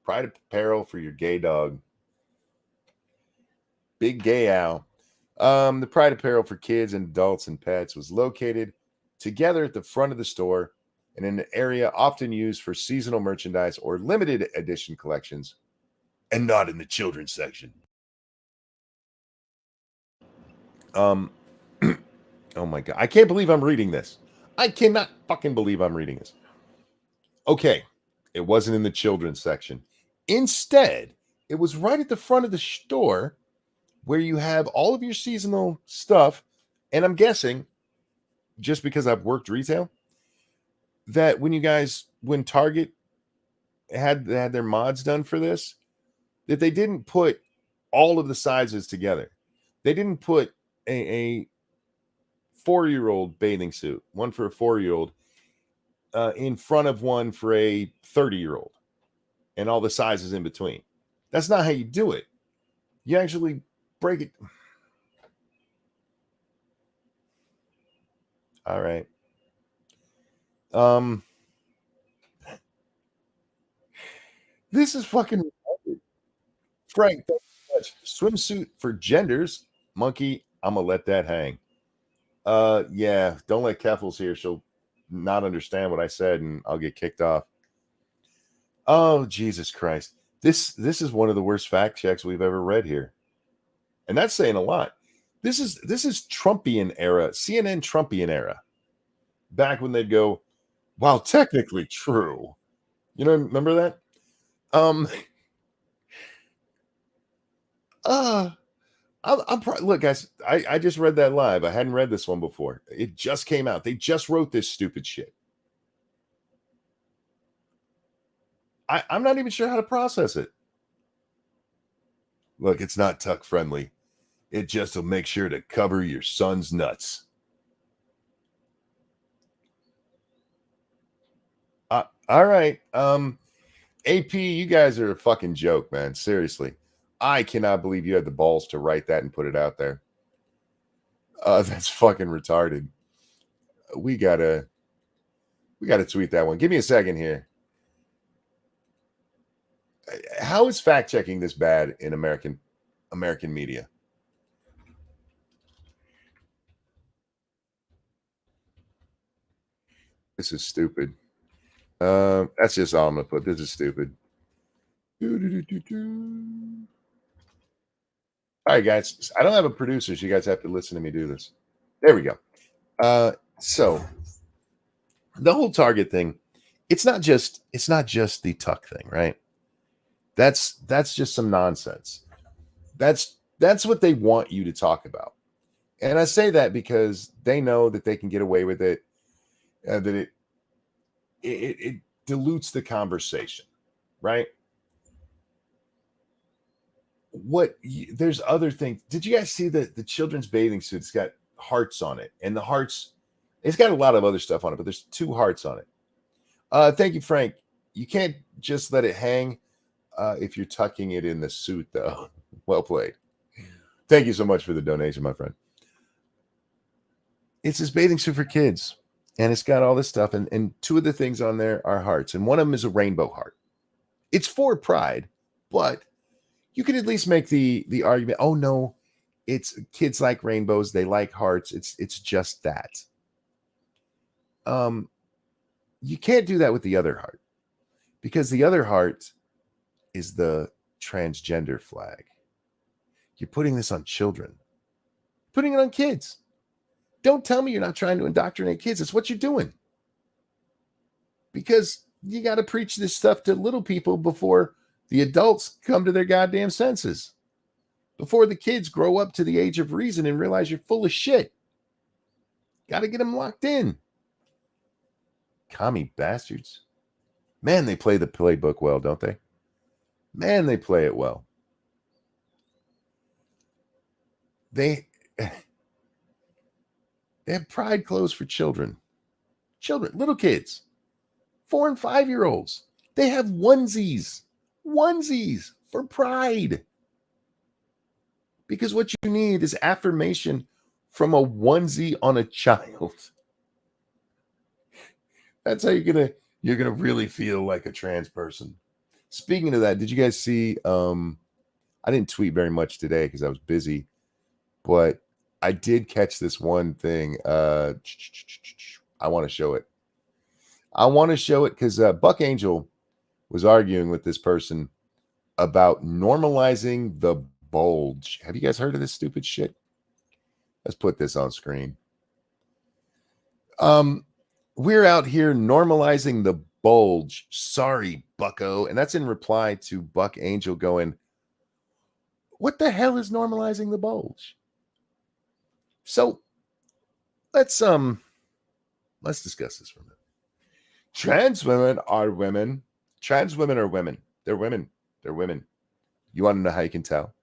Pride apparel for your gay dog. Big Gay Owl. The Pride apparel for kids and adults and pets was located together at the front of the store and in an area often used for seasonal merchandise or limited edition collections, and not in the children's section. Oh my God. I can't believe I'm reading this. I cannot fucking believe I'm reading this. Okay. It wasn't in the children's section. Instead, it was right at the front of the store where you have all of your seasonal stuff. And I'm guessing, just because I've worked retail, that when Target had their mods done for this, that they didn't put all of the sizes together. They didn't put a 4-year-old bathing suit, one for a 4-year-old, in front of one for a 30-year-old, and all the sizes in between. That's not how you do it. You actually break it. All right. This is fucking Frank. Thank you so much. Swimsuit for genders, Monkey. I'm gonna let that hang. Yeah, don't let Keffels here. She'll not understand what I said and I'll get kicked off. Oh, Jesus Christ. This is one of the worst fact checks we've ever read here. And that's saying a lot. This is Trumpian era, CNN Trumpian era. Back when they'd go, "While technically true." You know, remember that? Um uh look, guys, I just read that live. I hadn't read this one before. It just came out. They just wrote this stupid shit. I'm not even sure how to process it. Look, it's not tuck friendly. It just will make sure to cover your son's nuts. All right. AP, you guys are a fucking joke, man. Seriously. I cannot believe you had the balls to write that and put it out there. That's fucking retarded. We gotta tweet that one. Give me a second here. How is fact checking this bad in American media? This is stupid. That's just all I'm gonna put. This is stupid. Doo-doo-doo-doo-doo. All right, guys. I don't have a producer, so you guys have to listen to me do this. There we go. So the whole Target thing, it's not just the tuck thing, right? That's just some nonsense. That's what they want you to talk about. And I say that because they know that they can get away with it, that it dilutes the conversation, right? There's other things. Did you guys see the children's bathing suit? It's got hearts on it, and the hearts, it's got a lot of other stuff on it, but there's two hearts on it. Thank you, Frank. You can't just let it hang if you're tucking it in the suit, though. Well played. Thank you so much for the donation, my friend. It's this bathing suit for kids, and it's got all this stuff, and two of the things on there are hearts, and one of them is a rainbow heart. It's for pride, but you could at least make the argument, oh no, it's kids like rainbows, they like hearts, it's just that. You can't do that with the other heart, because the other heart is the transgender flag. You're putting this on children, putting it on kids. Don't tell me you're not trying to indoctrinate kids. It's what you're doing, because you got to preach this stuff to little people before the adults come to their goddamn senses, before the kids grow up to the age of reason and realize you're full of shit. Got to get them locked in. Commie bastards. Man, they play the playbook well, don't they? Man, they play it well. They have pride clothes for children. Children, little kids, 4 and 5-year-olds. They have onesies for pride. Because what you need is affirmation from a onesie on a child. That's how you're gonna really feel like a trans person. Speaking of that, did you guys see? I didn't tweet very much today because I was busy, but I did catch this one thing. I want to show it. I want to show it because Buck Angel was arguing with this person about normalizing the bulge. Have you guys heard of this stupid shit? Let's put this on screen. We're out here normalizing the bulge. Sorry, bucko. And that's in reply to Buck Angel going, what the hell is normalizing the bulge? So let's discuss this for a minute. Trans women are women. Trans women are women. They're women. They're women. You want to know how you can tell?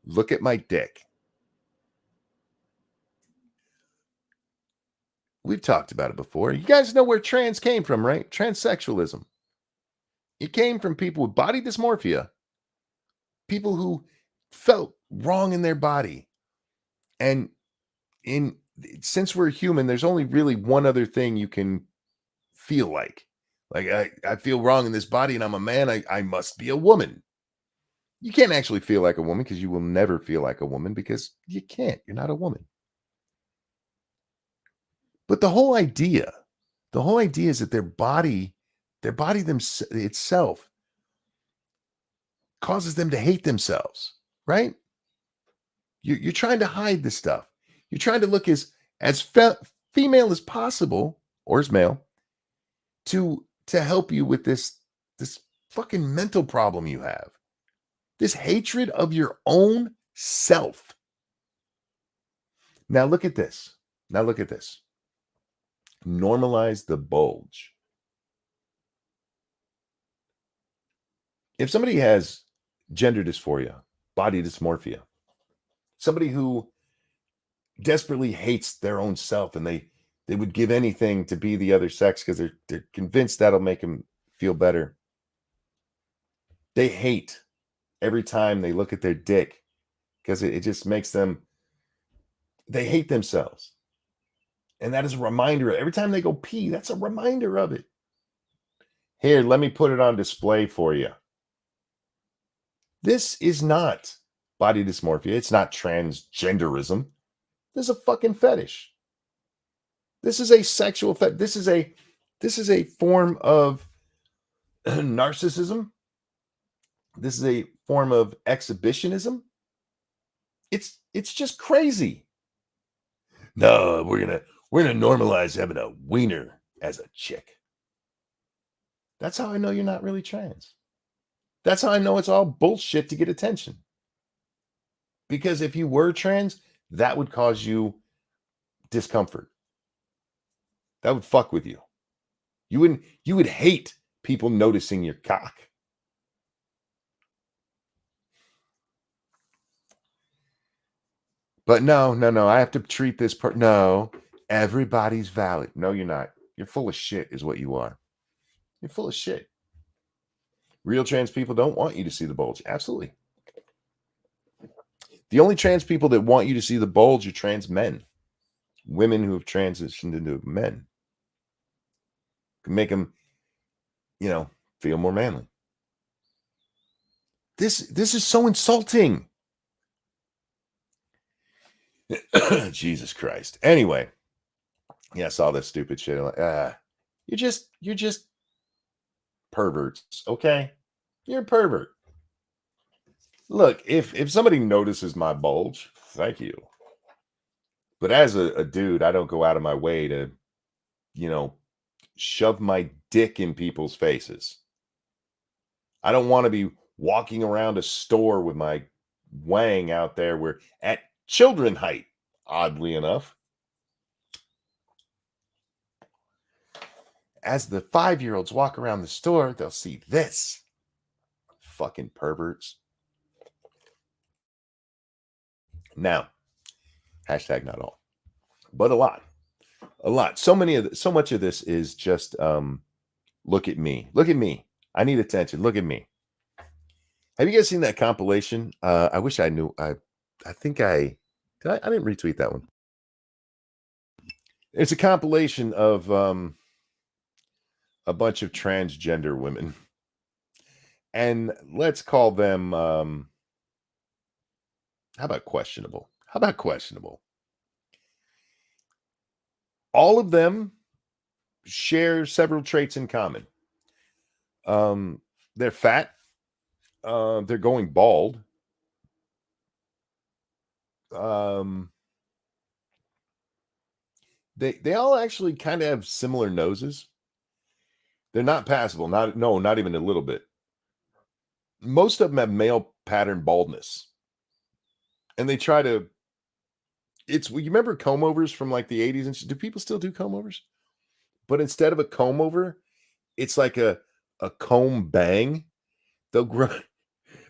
Look at my dick. We've talked about it before. You guys know where trans came from, right? Transsexualism. It came from people with body dysmorphia, people who felt wrong in their body. And since we're human, there's only really one other thing you can feel like. Like, I feel wrong in this body and I'm a man. I must be a woman. You can't actually feel like a woman because you will never feel like a woman because you can't. You're not a woman. But the whole idea The whole idea is that itself causes them to hate themselves, right? You're trying to hide this stuff. You're trying to look as female as possible, or as male, to help you with this fucking mental problem you have. This hatred of your own self. Now look at this. Now look at this. Normalize the bulge. If somebody has gender dysphoria, body dysmorphia, somebody who desperately hates their own self and they would give anything to be the other sex because they're convinced that'll make them feel better. They hate every time they look at their dick because it just makes them, they hate themselves. And that is a reminder. Every time they go pee, that's a reminder of it. Here, let me put it on display for you. This is not body dysmorphia. It's not transgenderism. This is a fucking fetish. This is a sexual fetish. This is a form of narcissism. This is a form of exhibitionism. It's just crazy. No, we're gonna normalize having a wiener as a chick. That's how I know you're not really trans. That's how I know it's all bullshit to get attention. Because if you were trans, that would cause you discomfort. That would fuck with you. You would hate people noticing your cock. But no, I have to treat this part. No, everybody's valid. No, you're not. You're full of shit is what you are. You're full of shit. Real trans people don't want you to see the bulge. Absolutely. The only trans people that want you to see the bulge are trans men. Women who have transitioned into men. Can make them, feel more manly. This is so insulting. Jesus Christ. Anyway, yeah, I saw this stupid shit. I'm like, you're just perverts, okay? You're a pervert. Look, if somebody notices my bulge, thank you. But as a dude, I don't go out of my way to, shove my dick in people's faces. I don't want to be walking around a store with my wang out there where at children height, oddly enough. As the 5-year-olds walk around the store, they'll see this. Fucking perverts. Now, hashtag not all, but a lot. So much of this is just look at me. Look at me. I need attention. Look at me. Have you guys seen that compilation? I wish I knew. I think I didn't retweet that one. It's a compilation of a bunch of transgender women. And let's call them how about questionable? How about questionable? All of them share several traits in common. They're fat. They're going bald. They all actually kind of have similar noses. They're not passable. Not even a little bit. Most of them have male pattern baldness. And they try to, you remember comb overs from like the 80s? And do people still do comb overs? But instead of a comb over, it's like a comb bang. They'll grow,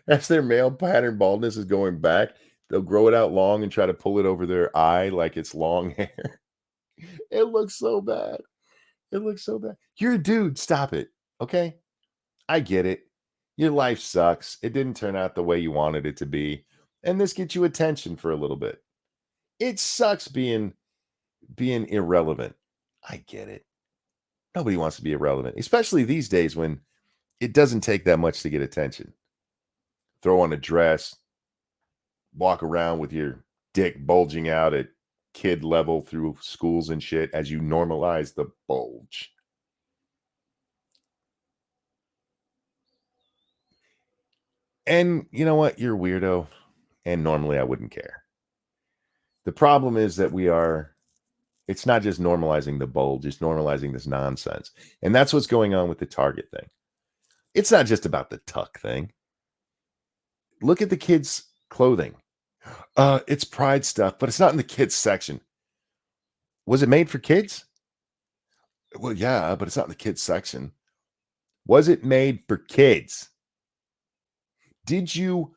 as their male pattern baldness is going back, they'll grow it out long and try to pull it over their eye like it's long hair. It looks so bad. It looks so bad. You're a dude. Stop it. Okay? I get it. Your life sucks. It didn't turn out the way you wanted it to be. And this gets you attention for a little bit. It sucks being irrelevant. I get it. Nobody wants to be irrelevant, especially these days when it doesn't take that much to get attention. Throw on a dress, walk around with your dick bulging out at kid level through schools and shit as you normalize the bulge. And you know what? You're a weirdo. And normally I wouldn't care. The problem is that it's not just normalizing the bulge, it's normalizing this nonsense. And that's what's going on with the Target thing. It's not just about the tuck thing. Look at the kids' clothing. It's pride stuff, but it's not in the kids section. Was it made for kids? Well, yeah, but it's not in the kids section. Was it made for kids? Did you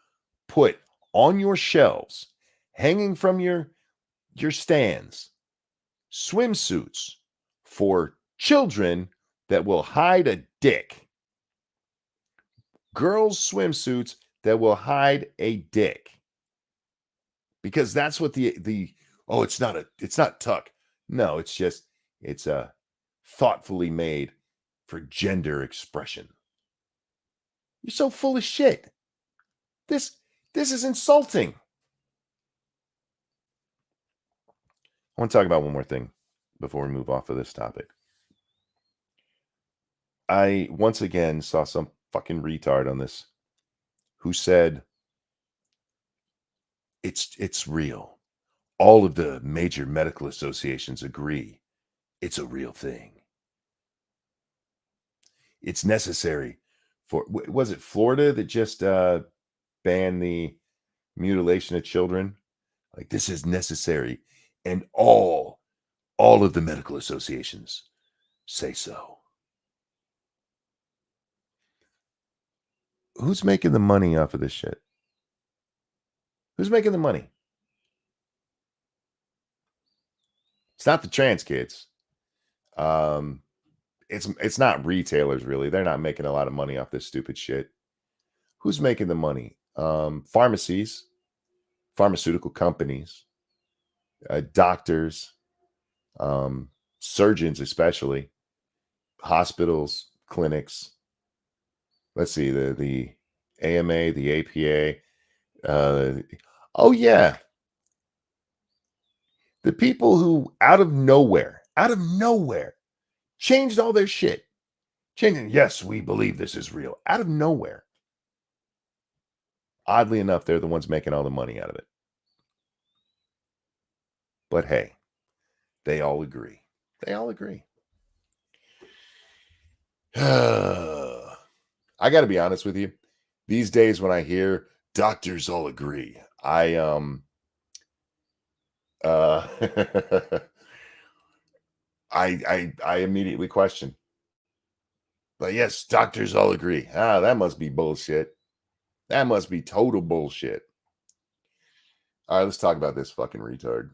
put on your shelves, hanging from your stands, swimsuits for children that will hide a dick? Girls' swimsuits that will hide a dick. Because that's what it's not tuck. No, it's a thoughtfully made for gender expression. You're so full of shit. This is insulting. I want to talk about one more thing before we move off of this topic. I once again saw some fucking retard on this who said it's real. All of the major medical associations agree it's a real thing. It's necessary for was it Florida that just banned the mutilation of children? Like, this is necessary, and all of the medical associations say so. Who's making the money off of this shit? Who's making the money? It's not the trans kids. It's not retailers really. They're not making a lot of money off this stupid shit. Who's making the money? Pharmacies, pharmaceutical companies, doctors, surgeons, especially hospitals, clinics. Let's see, the AMA, the APA. Oh yeah, the people who out of nowhere, changed all their shit. Changing, yes, we believe this is real. Out of nowhere. Oddly enough, they're the ones making all the money out of it. But hey, they all agree. They all agree. I got to be honest with you. These days when I hear doctors all agree, I I immediately question. But yes, doctors all agree. That must be bullshit. That must be total bullshit. All right, let's talk about this fucking retard.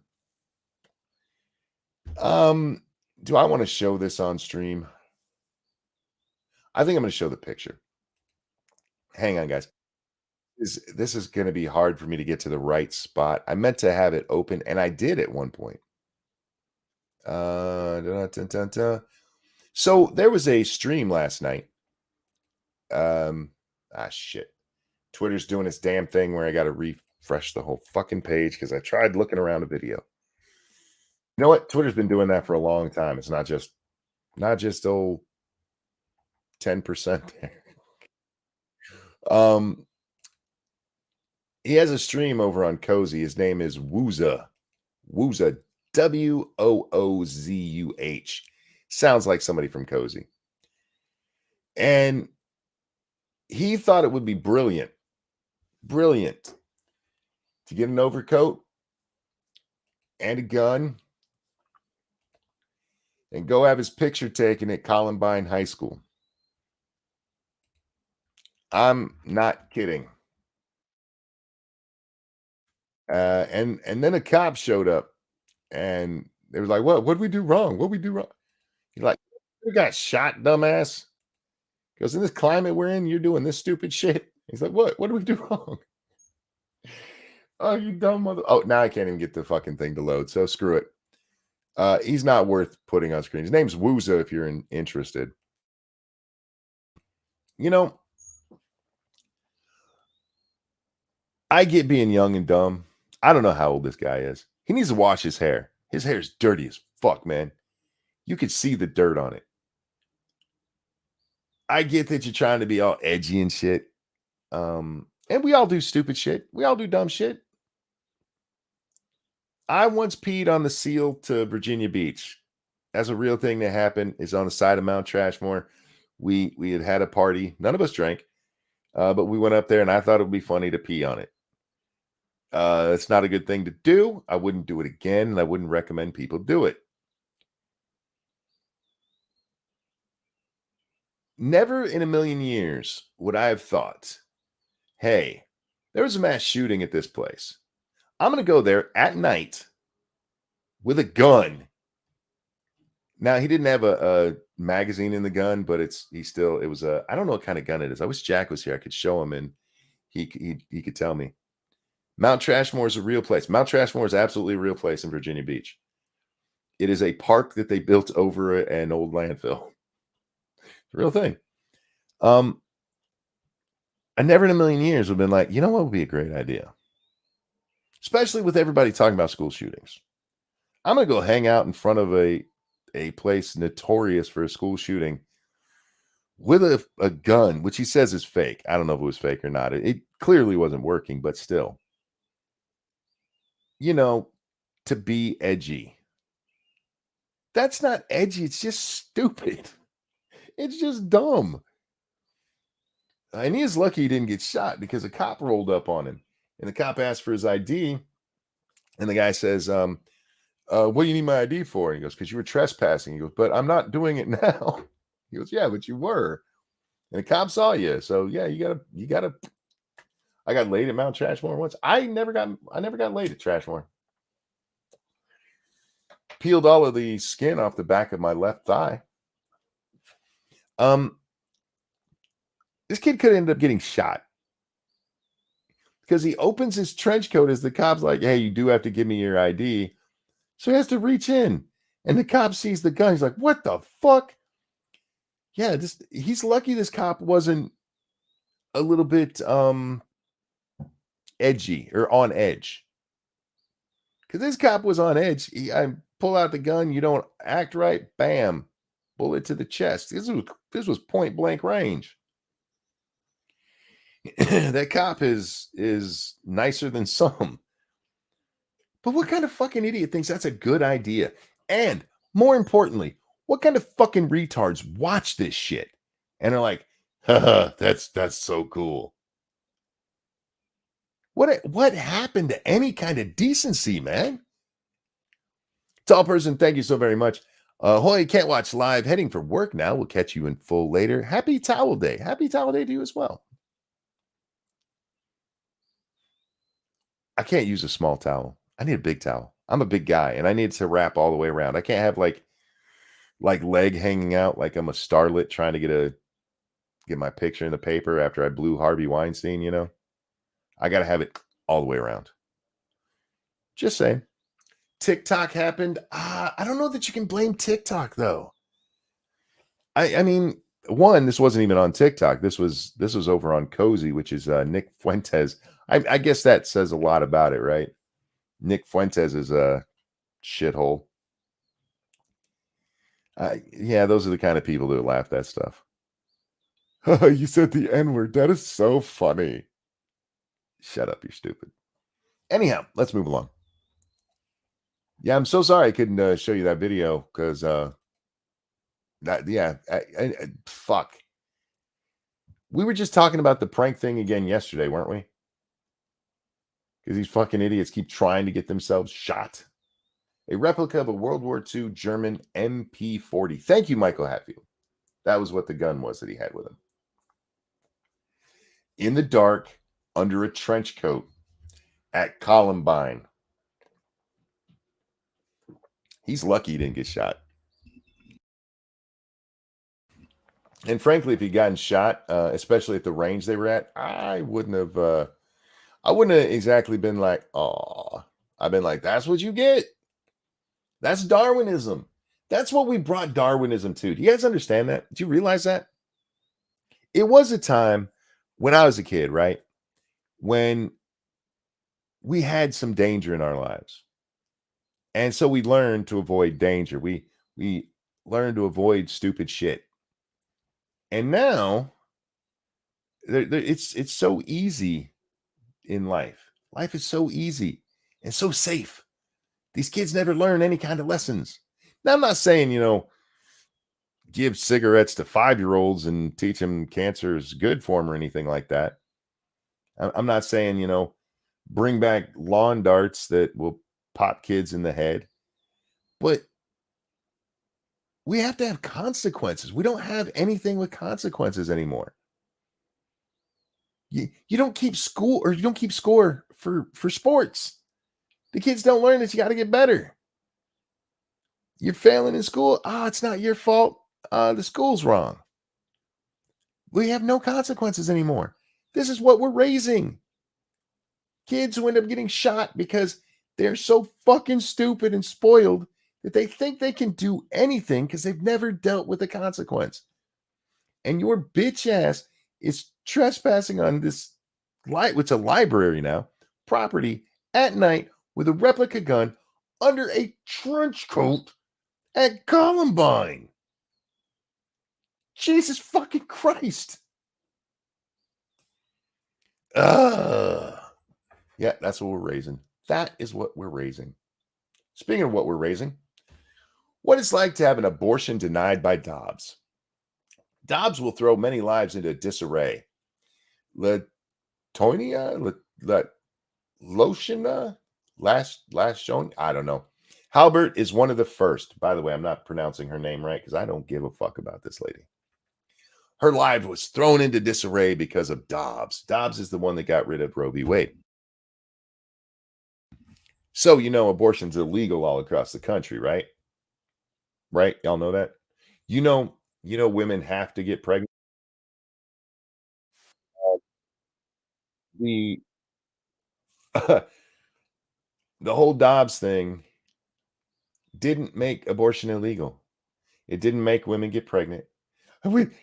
Do I want to show this on stream? I think I'm going to show the picture. Hang on, guys. This is going to be hard for me to get to the right spot. I meant to have it open, and I did at one point. So there was a stream last night. Shit. Twitter's doing its damn thing where I got to refresh the whole fucking page because I tried looking around a video. You know what? Twitter's been doing that for a long time. It's not just old 10% there. He has a stream over on Cozy. His name is Wooza. Wooza. WOOZUH. Sounds like somebody from Cozy. And he thought it would be brilliant to get an overcoat and a gun and go have his picture taken at Columbine High School. I'm not kidding. And then a cop showed up and they were like, what did we do wrong? What did we do wrong? He's like, you got shot, dumbass. Because in this climate we're in, you're doing this stupid shit. He's like, what did we do wrong? Oh, you dumb mother. Oh, now I can't even get the fucking thing to load. So screw it. He's not worth putting on screen. His name's Wooza if you're interested. You know, I get being young and dumb. I don't know how old this guy is. He needs to wash his hair. His hair's dirty as fuck, man. You could see the dirt on it. I get that you're trying to be all edgy and shit. And we all do stupid shit. We all do dumb shit. I once peed on the seal to Virginia Beach. That's a real thing that happened. It's on the side of Mount Trashmore. We had a party. None of us drank, but we went up there, and I thought it would be funny to pee on it. It's not a good thing to do. I wouldn't do it again, and I wouldn't recommend people do it. Never in a million years would I have thought, hey, there was a mass shooting at this place. I'm going to go there at night with a gun. Now, he didn't have a magazine in the gun, but it was a, I don't know what kind of gun it is. I wish Jack was here. I could show him and he could tell me. Mount Trashmore is a real place. Mount Trashmore is absolutely a real place in Virginia Beach. It is a park that they built over an old landfill. It's a real thing. I never in a million years would have been like, you know what would be a great idea? Especially with everybody talking about school shootings. I'm going to go hang out in front of a place notorious for a school shooting with a gun, which he says is fake. I don't know if it was fake or not. It clearly wasn't working, but still. You know, to be edgy. That's not edgy. It's just stupid. It's just dumb. And he is lucky he didn't get shot because a cop rolled up on him. And the cop asked for his ID. And the guy says, what do you need my ID for? And he goes, because you were trespassing. He goes, but I'm not doing it now. He goes, yeah, but you were. And the cop saw you. So yeah, you gotta. I got laid at Mount Trashmore once. I never got laid at Trashmore. Peeled all of the skin off the back of my left thigh. This kid could end up getting shot because he opens his trench coat as the cop's like, hey, you do have to give me your ID. So he has to reach in, and the cop sees the gun. He's like, what the fuck? Yeah, he's lucky this cop wasn't a little bit edgy or on edge. Because this cop was on edge. I pull out the gun, you don't act right, bam, bullet to the chest. This was point blank range. That cop is nicer than some. But what kind of fucking idiot thinks that's a good idea? And more importantly, what kind of fucking retards watch this shit and are like, haha, that's so cool. What happened to any kind of decency, man? Tall person, thank you so very much. Hoy, can't watch live. Heading for work now. We'll catch you in full later. Happy Towel Day. Happy Towel Day to you as well. I can't use a small towel. I need a big towel. I'm a big guy and I need to wrap all the way around. I can't have like leg hanging out like I'm a starlet trying to get my picture in the paper after I blew Harvey Weinstein, you know? I got to have it all the way around. Just saying. TikTok happened. I don't know that you can blame TikTok though. I mean, one, this wasn't even on TikTok. This was over on Cozy, which is Nick Fuentes. I guess that says a lot about it, right? Nick Fuentes is a shithole. Yeah, those are the kind of people that laugh at that stuff. You said the N-word. That is so funny. Shut up, you're stupid. Anyhow, let's move along. Yeah, I'm so sorry I couldn't show you that video because fuck. We were just talking about the prank thing again yesterday, weren't we? Because these fucking idiots keep trying to get themselves shot. A replica of a World War II German MP40. Thank you, Michael Hatfield. That was what the gun was that he had with him. In the dark, under a trench coat at Columbine. He's lucky he didn't get shot. And frankly, if he'd gotten shot, especially at the range they were at, I wouldn't have exactly been like, oh, I've been like, that's what you get. That's Darwinism. That's what we brought Darwinism to. Do you guys understand that? Do you realize that? It was a time when I was a kid, right? When we had some danger in our lives. And so we learn to avoid danger. We learn to avoid stupid shit. And now it's so easy in life. Life is so easy and so safe. These kids never learn any kind of lessons. Now, I'm not saying, give cigarettes to 5-year-olds and teach them cancer is good for them or anything like that. I'm not saying, bring back lawn darts that will pop kids in the head, but we have to have consequences. We don't have anything with consequences anymore. You don't keep school, or you don't keep score for sports. The kids don't learn that you got to get better. You're failing in school. It's not your fault. The school's wrong. We have no consequences anymore. This is what we're raising. Kids who end up getting shot because they're so fucking stupid and spoiled that they think they can do anything because they've never dealt with a consequence. And your bitch ass is trespassing on this it's a library now, property at night with a replica gun under a trench coat at Columbine. Jesus fucking Christ. Yeah, that's what we're raising. That is what we're raising. Speaking of what we're raising, what it's like to have an abortion denied by Dobbs. Dobbs will throw many lives into disarray. Latonia, Loshina, last shown. I don't know. Halbert is one of the first. By the way, I'm not pronouncing her name right because I don't give a fuck about this lady. Her life was thrown into disarray because of Dobbs. Dobbs is the one that got rid of Roe v. Wade. So, abortion's illegal all across the country, right? Right? Y'all know that? You know, women have to get pregnant. The the whole Dobbs thing didn't make abortion illegal. It didn't make women get pregnant.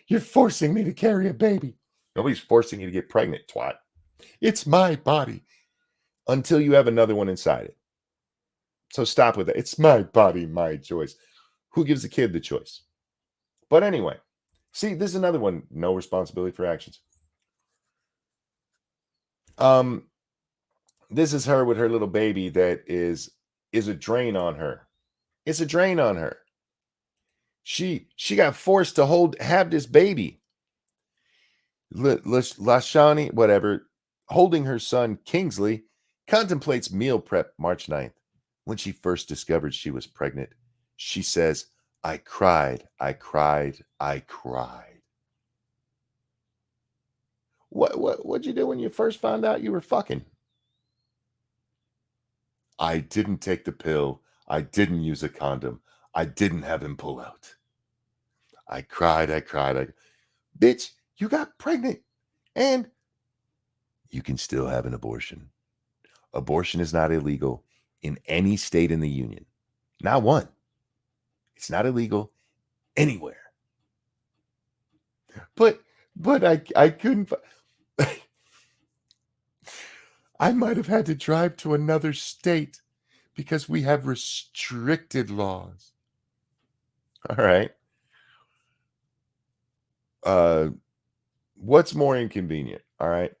You're forcing me to carry a baby. Nobody's forcing you to get pregnant, twat. It's my body until you have another one inside it. So stop with it. It's my body, my choice. Who gives the kid the choice? But anyway, see, this is another one. No responsibility for actions. This is her with her little baby that is a drain on her. It's a drain on her. She got forced to have this baby. Lashani, whatever, holding her son Kingsley, contemplates meal prep March 9th. When she first discovered she was pregnant, she says, I cried. What'd you do when you first found out you were fucking? I didn't take the pill. I didn't use a condom. I didn't have him pull out. I cried. Bitch, you got pregnant and you can still have an abortion. Abortion is not illegal in any state in the union. Not one. It's not illegal anywhere. But I couldn't. I might have had to drive to another state because we have restricted laws. All right. What's more inconvenient? All right.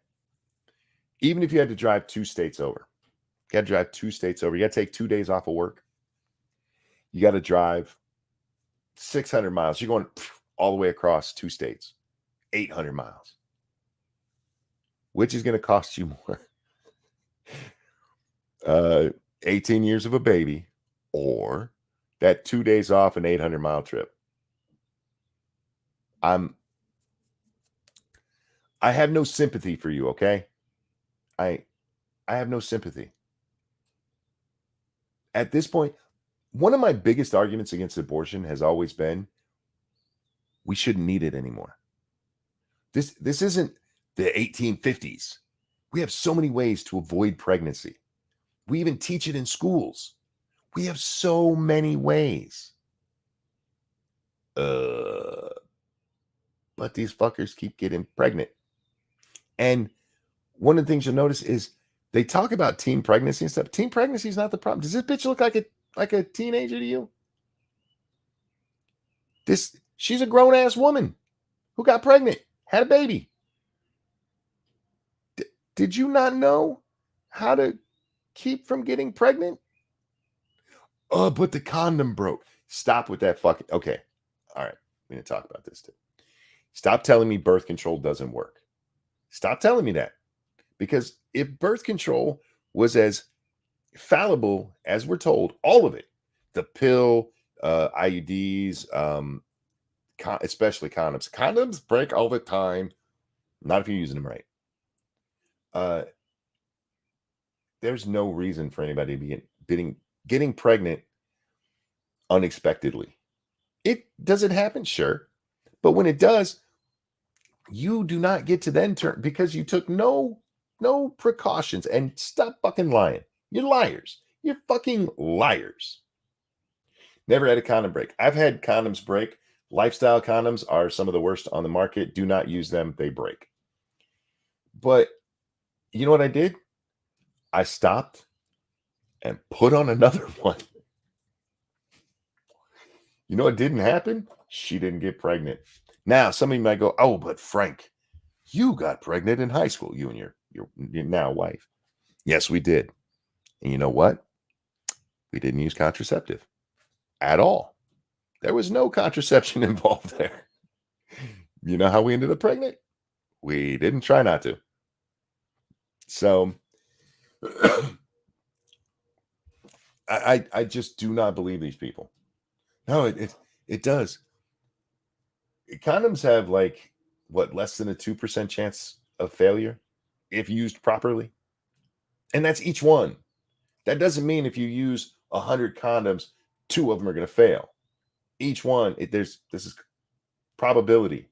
Even if you had to drive 2 states over, you got to drive 2 states over. You got to take 2 days off of work. You got to drive 600 miles. You're going all the way across 2 states, 800 miles. Which is going to cost you more? 18 years of a baby or that 2 days off an 800-mile trip. I have no sympathy for you, okay? I have no sympathy. At this point, one of my biggest arguments against abortion has always been we shouldn't need it anymore. This isn't the 1850s. We have so many ways to avoid pregnancy. We even teach it in schools. We have so many ways. But these fuckers keep getting pregnant. And one of the things you'll notice is they talk about teen pregnancy and stuff. Teen pregnancy is not the problem. Does this bitch look like like a teenager to you? She's a grown-ass woman who got pregnant, had a baby. Did you not know how to keep from getting pregnant? Oh, but the condom broke. Stop with that fucking. Okay. All right. We're going to talk about this too. Stop telling me birth control doesn't work. Stop telling me that. Because if birth control was as fallible as we're told, all of it, the pill, IUDs, especially condoms. Condoms break all the time. Not if you're using them right. There's no reason for anybody to be getting pregnant unexpectedly. Does it happen? Sure. But when it does, you do not get to then turn because you took no precautions. And stop fucking lying. You're liars. You're fucking liars. Never had a condom break. I've had condoms break. Lifestyle condoms are some of the worst on the market. Do not use them. They break. But you know what I did? I stopped and put on another one. You know what didn't happen? She didn't get pregnant. Now, some of you might go, oh, but Frank, you got pregnant in high school, you and your now wife. Yes, we did. And you know what? We didn't use contraceptive at all. There was no contraception involved there. You know how we ended up pregnant? We didn't try not to. So I just do not believe these people. No, it does. Condoms have like less than a 2% chance of failure if used properly. And that's each one. That doesn't mean if you use 100 condoms, 2 of them are going to fail. Each one, this is probability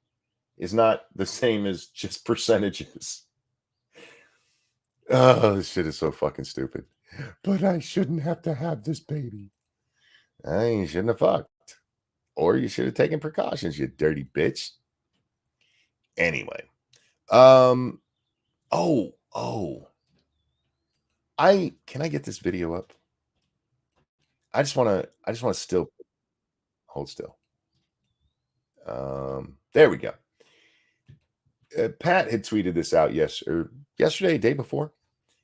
is not the same as just percentages. Oh, this shit is so fucking stupid. But I shouldn't have to have this baby. You shouldn't have fucked. Or you should have taken precautions, you dirty bitch. Anyway. Can I get this video up? I just want to still hold still. There we go. Pat had tweeted this out yesterday, day before,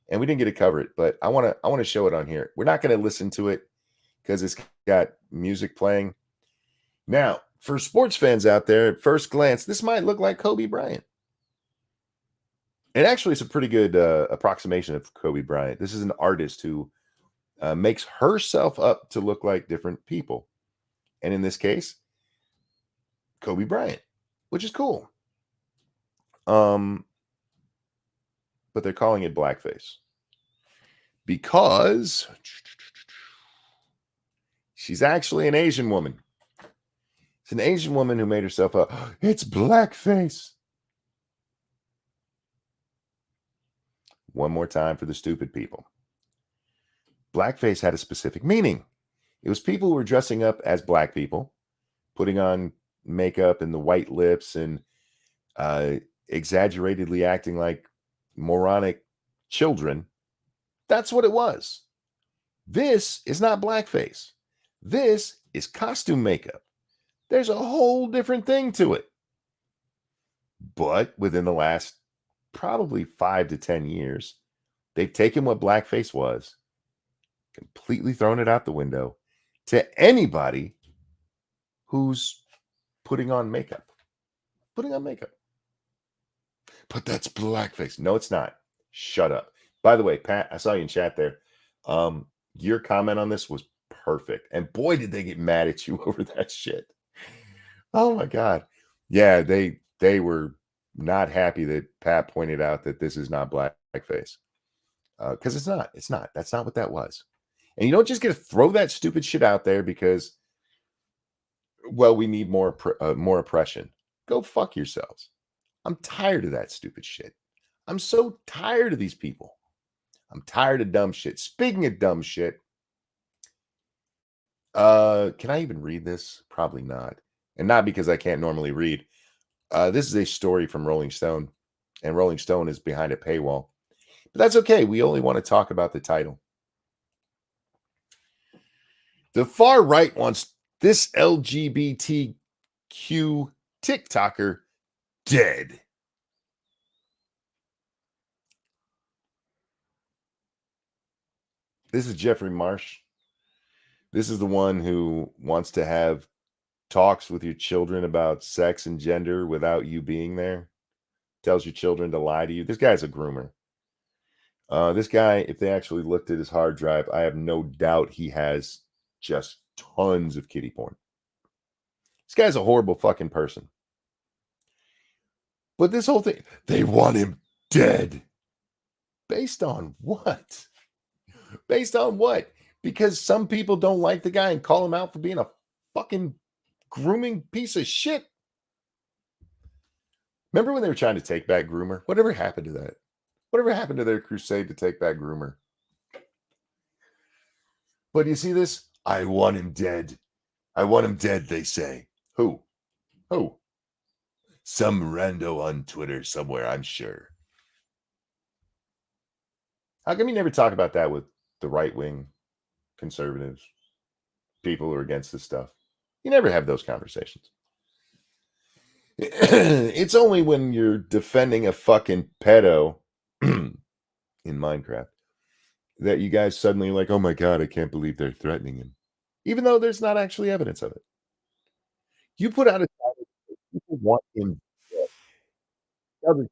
and we didn't get to cover it, but I want to show it on here. We're not going to listen to it because it's got music playing. Now, for sports fans out there, at first glance, this might look like Kobe Bryant. And actually, it's a pretty good approximation of Kobe Bryant. This is an artist who makes herself up to look like different people. And in this case, Kobe Bryant, which is cool. But they're calling it blackface because she's actually an Asian woman. It's an Asian woman who made herself up. It's blackface. One more time for the stupid people. Blackface had a specific meaning. It was people who were dressing up as black people, putting on makeup and the white lips and exaggeratedly acting like moronic children. That's what it was. This is not blackface. This is costume makeup. There's a whole different thing to it. But within the last probably 5 to 10 years, they've taken what blackface was, completely thrown it out the window to anybody who's putting on makeup. Putting on makeup. But that's blackface. No, it's not. Shut up. By the way, Pat, I saw you in chat there. Your comment on this was perfect. And boy, did they get mad at you over that shit. Oh my God. Yeah, they were not happy that Pat pointed out that this is not blackface. Because it's not. It's not. That's not what that was. And you don't just get to throw that stupid shit out there because, well, we need more oppression. Go fuck yourselves. I'm tired of that stupid shit. I'm so tired of these people. I'm tired of dumb shit. Speaking of dumb shit, can I even read this? Probably not. And not because I can't normally read. This is a story from Rolling Stone, and Rolling Stone is behind a paywall. But that's okay. We only want to talk about the title. The far right wants this LGBTQ TikToker dead. This is Jeffrey Marsh. This is the one who wants to have talks with your children about sex and gender without you being there. Tells your children to lie to you. This guy's a groomer. This guy, if they actually looked at his hard drive, I have no doubt he has just tons of kiddie porn. This guy's a horrible fucking person. But this whole thing, they want him dead. Based on what? Based on what? Because some people don't like the guy and call him out for being a fucking grooming piece of shit. Remember when they were trying to take back groomer? Whatever happened to that? Whatever happened to their crusade to take back groomer? But you see this? I want him dead. I want him dead, they say. Who? Who? Some rando on Twitter somewhere, I'm sure. How come you never talk about that with the right-wing conservatives, people who are against this stuff? You never have those conversations. It's only when you're defending a fucking pedo in Minecraft that you guys suddenly like, oh my God, I can't believe they're threatening him. Even though there's not actually evidence of it. You put out a title, people want him dead.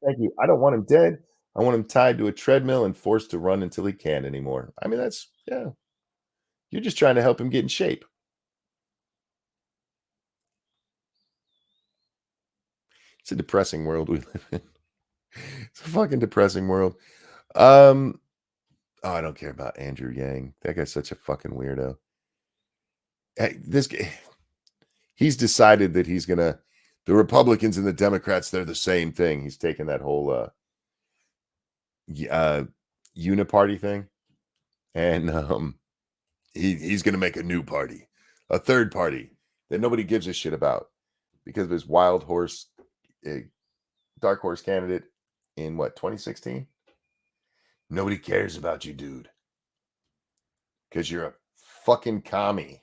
Thank you. I don't want him dead. I want him tied to a treadmill and forced to run until he can't anymore. I mean, that's, yeah. You're just trying to help him get in shape. It's a depressing world we live in. It's a fucking depressing world. Oh, I don't care about Andrew Yang. That guy's such a fucking weirdo. Hey, this guy, he's decided that he's gonna. The Republicans and the Democrats, they're the same thing. He's taken that whole uniparty thing, and he's gonna make a new party, a third party that nobody gives a shit about because of his wild horse, dark horse candidate in what 2016. Nobody cares about you, dude, because you're a fucking commie.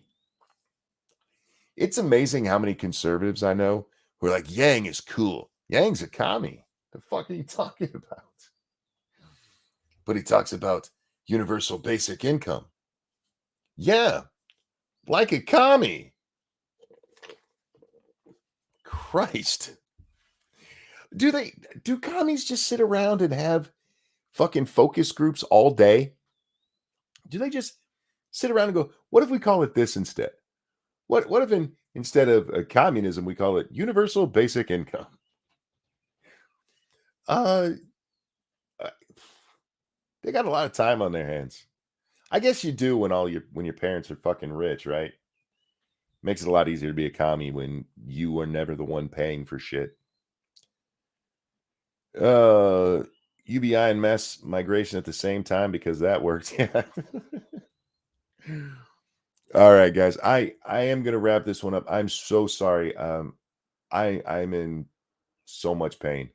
It's amazing how many conservatives I know who are like, Yang is cool. Yang's a commie. The fuck are you talking about? But he talks about universal basic income. Yeah, like a commie. Christ. Do commies just sit around and have fucking focus groups all day? Do they just sit around and go, what if we call it this instead? What if instead of communism, we call it universal basic income? Uh, uh, they got a lot of time on their hands. I guess you do when your parents are fucking rich, right? Makes it a lot easier to be a commie when you are never the one paying for shit. UBI and mass migration at the same time because that works. Yeah. All right, guys. I am gonna wrap this one up. I'm so sorry. I'm in so much pain.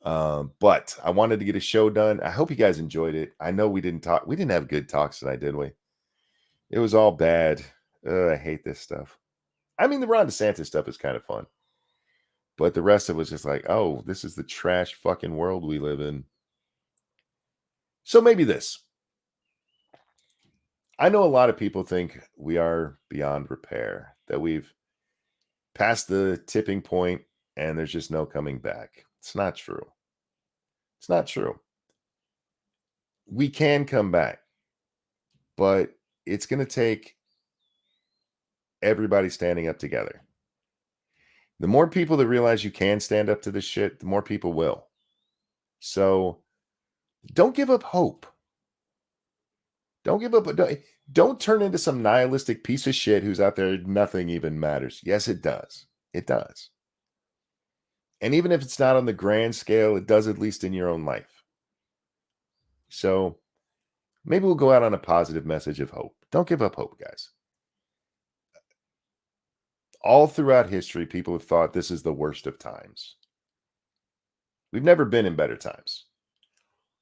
But I wanted to get a show done. I hope you guys enjoyed it. I know we didn't have good talks tonight, did we? It was all bad. I hate this stuff. I mean, the Ron DeSantis stuff is kind of fun. But the rest of it was just like, oh, this is the trash fucking world we live in. So maybe this. I know a lot of people think we are beyond repair, that we've passed the tipping point and there's just no coming back. It's not true. It's not true. We can come back, but it's going to take everybody standing up together. The more people that realize you can stand up to this shit, the more people will. So don't give up hope. Don't give up. Don't turn into some nihilistic piece of shit who's out there. Nothing even matters. Yes, it does. It does. And even if it's not on the grand scale, it does at least in your own life. So maybe we'll go out on a positive message of hope. Don't give up hope, guys. All throughout history, people have thought this is the worst of times. We've never been in better times.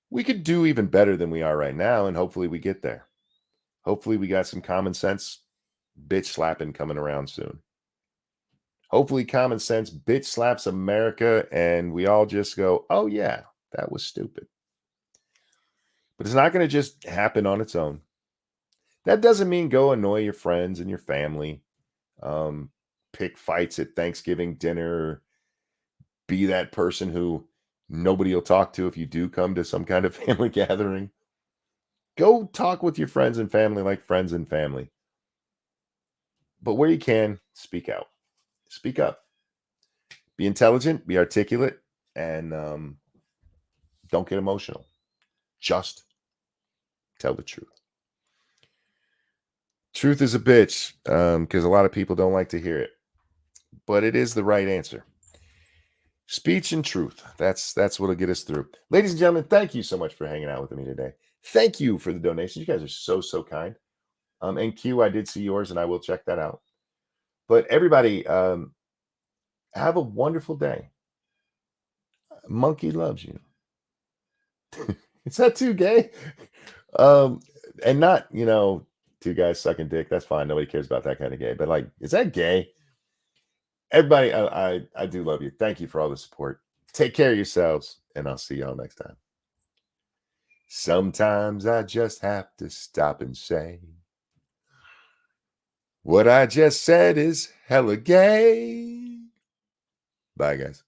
We could do even better than we are right now, and hopefully we get there. Hopefully we got some common sense bitch slapping coming around soon. Hopefully, common sense bitch slaps America, and we all just go, "Oh yeah, that was stupid." But it's not going to just happen on its own. That doesn't mean go annoy your friends and your family, um, pick fights at Thanksgiving dinner, be that person who nobody will talk to if you do come to some kind of family gathering. Go talk with your friends and family like friends and family. But where you can, speak out. Speak up. Be intelligent, be articulate, and don't get emotional. Just tell the truth. Truth is a bitch, because a lot of people don't like to hear it, but it is the right answer. Speech and truth. That's what'll get us through. Ladies and gentlemen, thank you so much for hanging out with me today. Thank you for the donations. You guys are so kind. And Q, I did see yours, and I will check that out. But everybody, have a wonderful day. Monkey loves you. Is that too gay? Um, and not, two guys sucking dick. That's fine. Nobody cares about that kind of gay. But like, is that gay? Everybody, I do love you. Thank you for all the support. Take care of yourselves, and I'll see y'all next time. Sometimes I just have to stop and say, what I just said is hella gay. Bye, guys.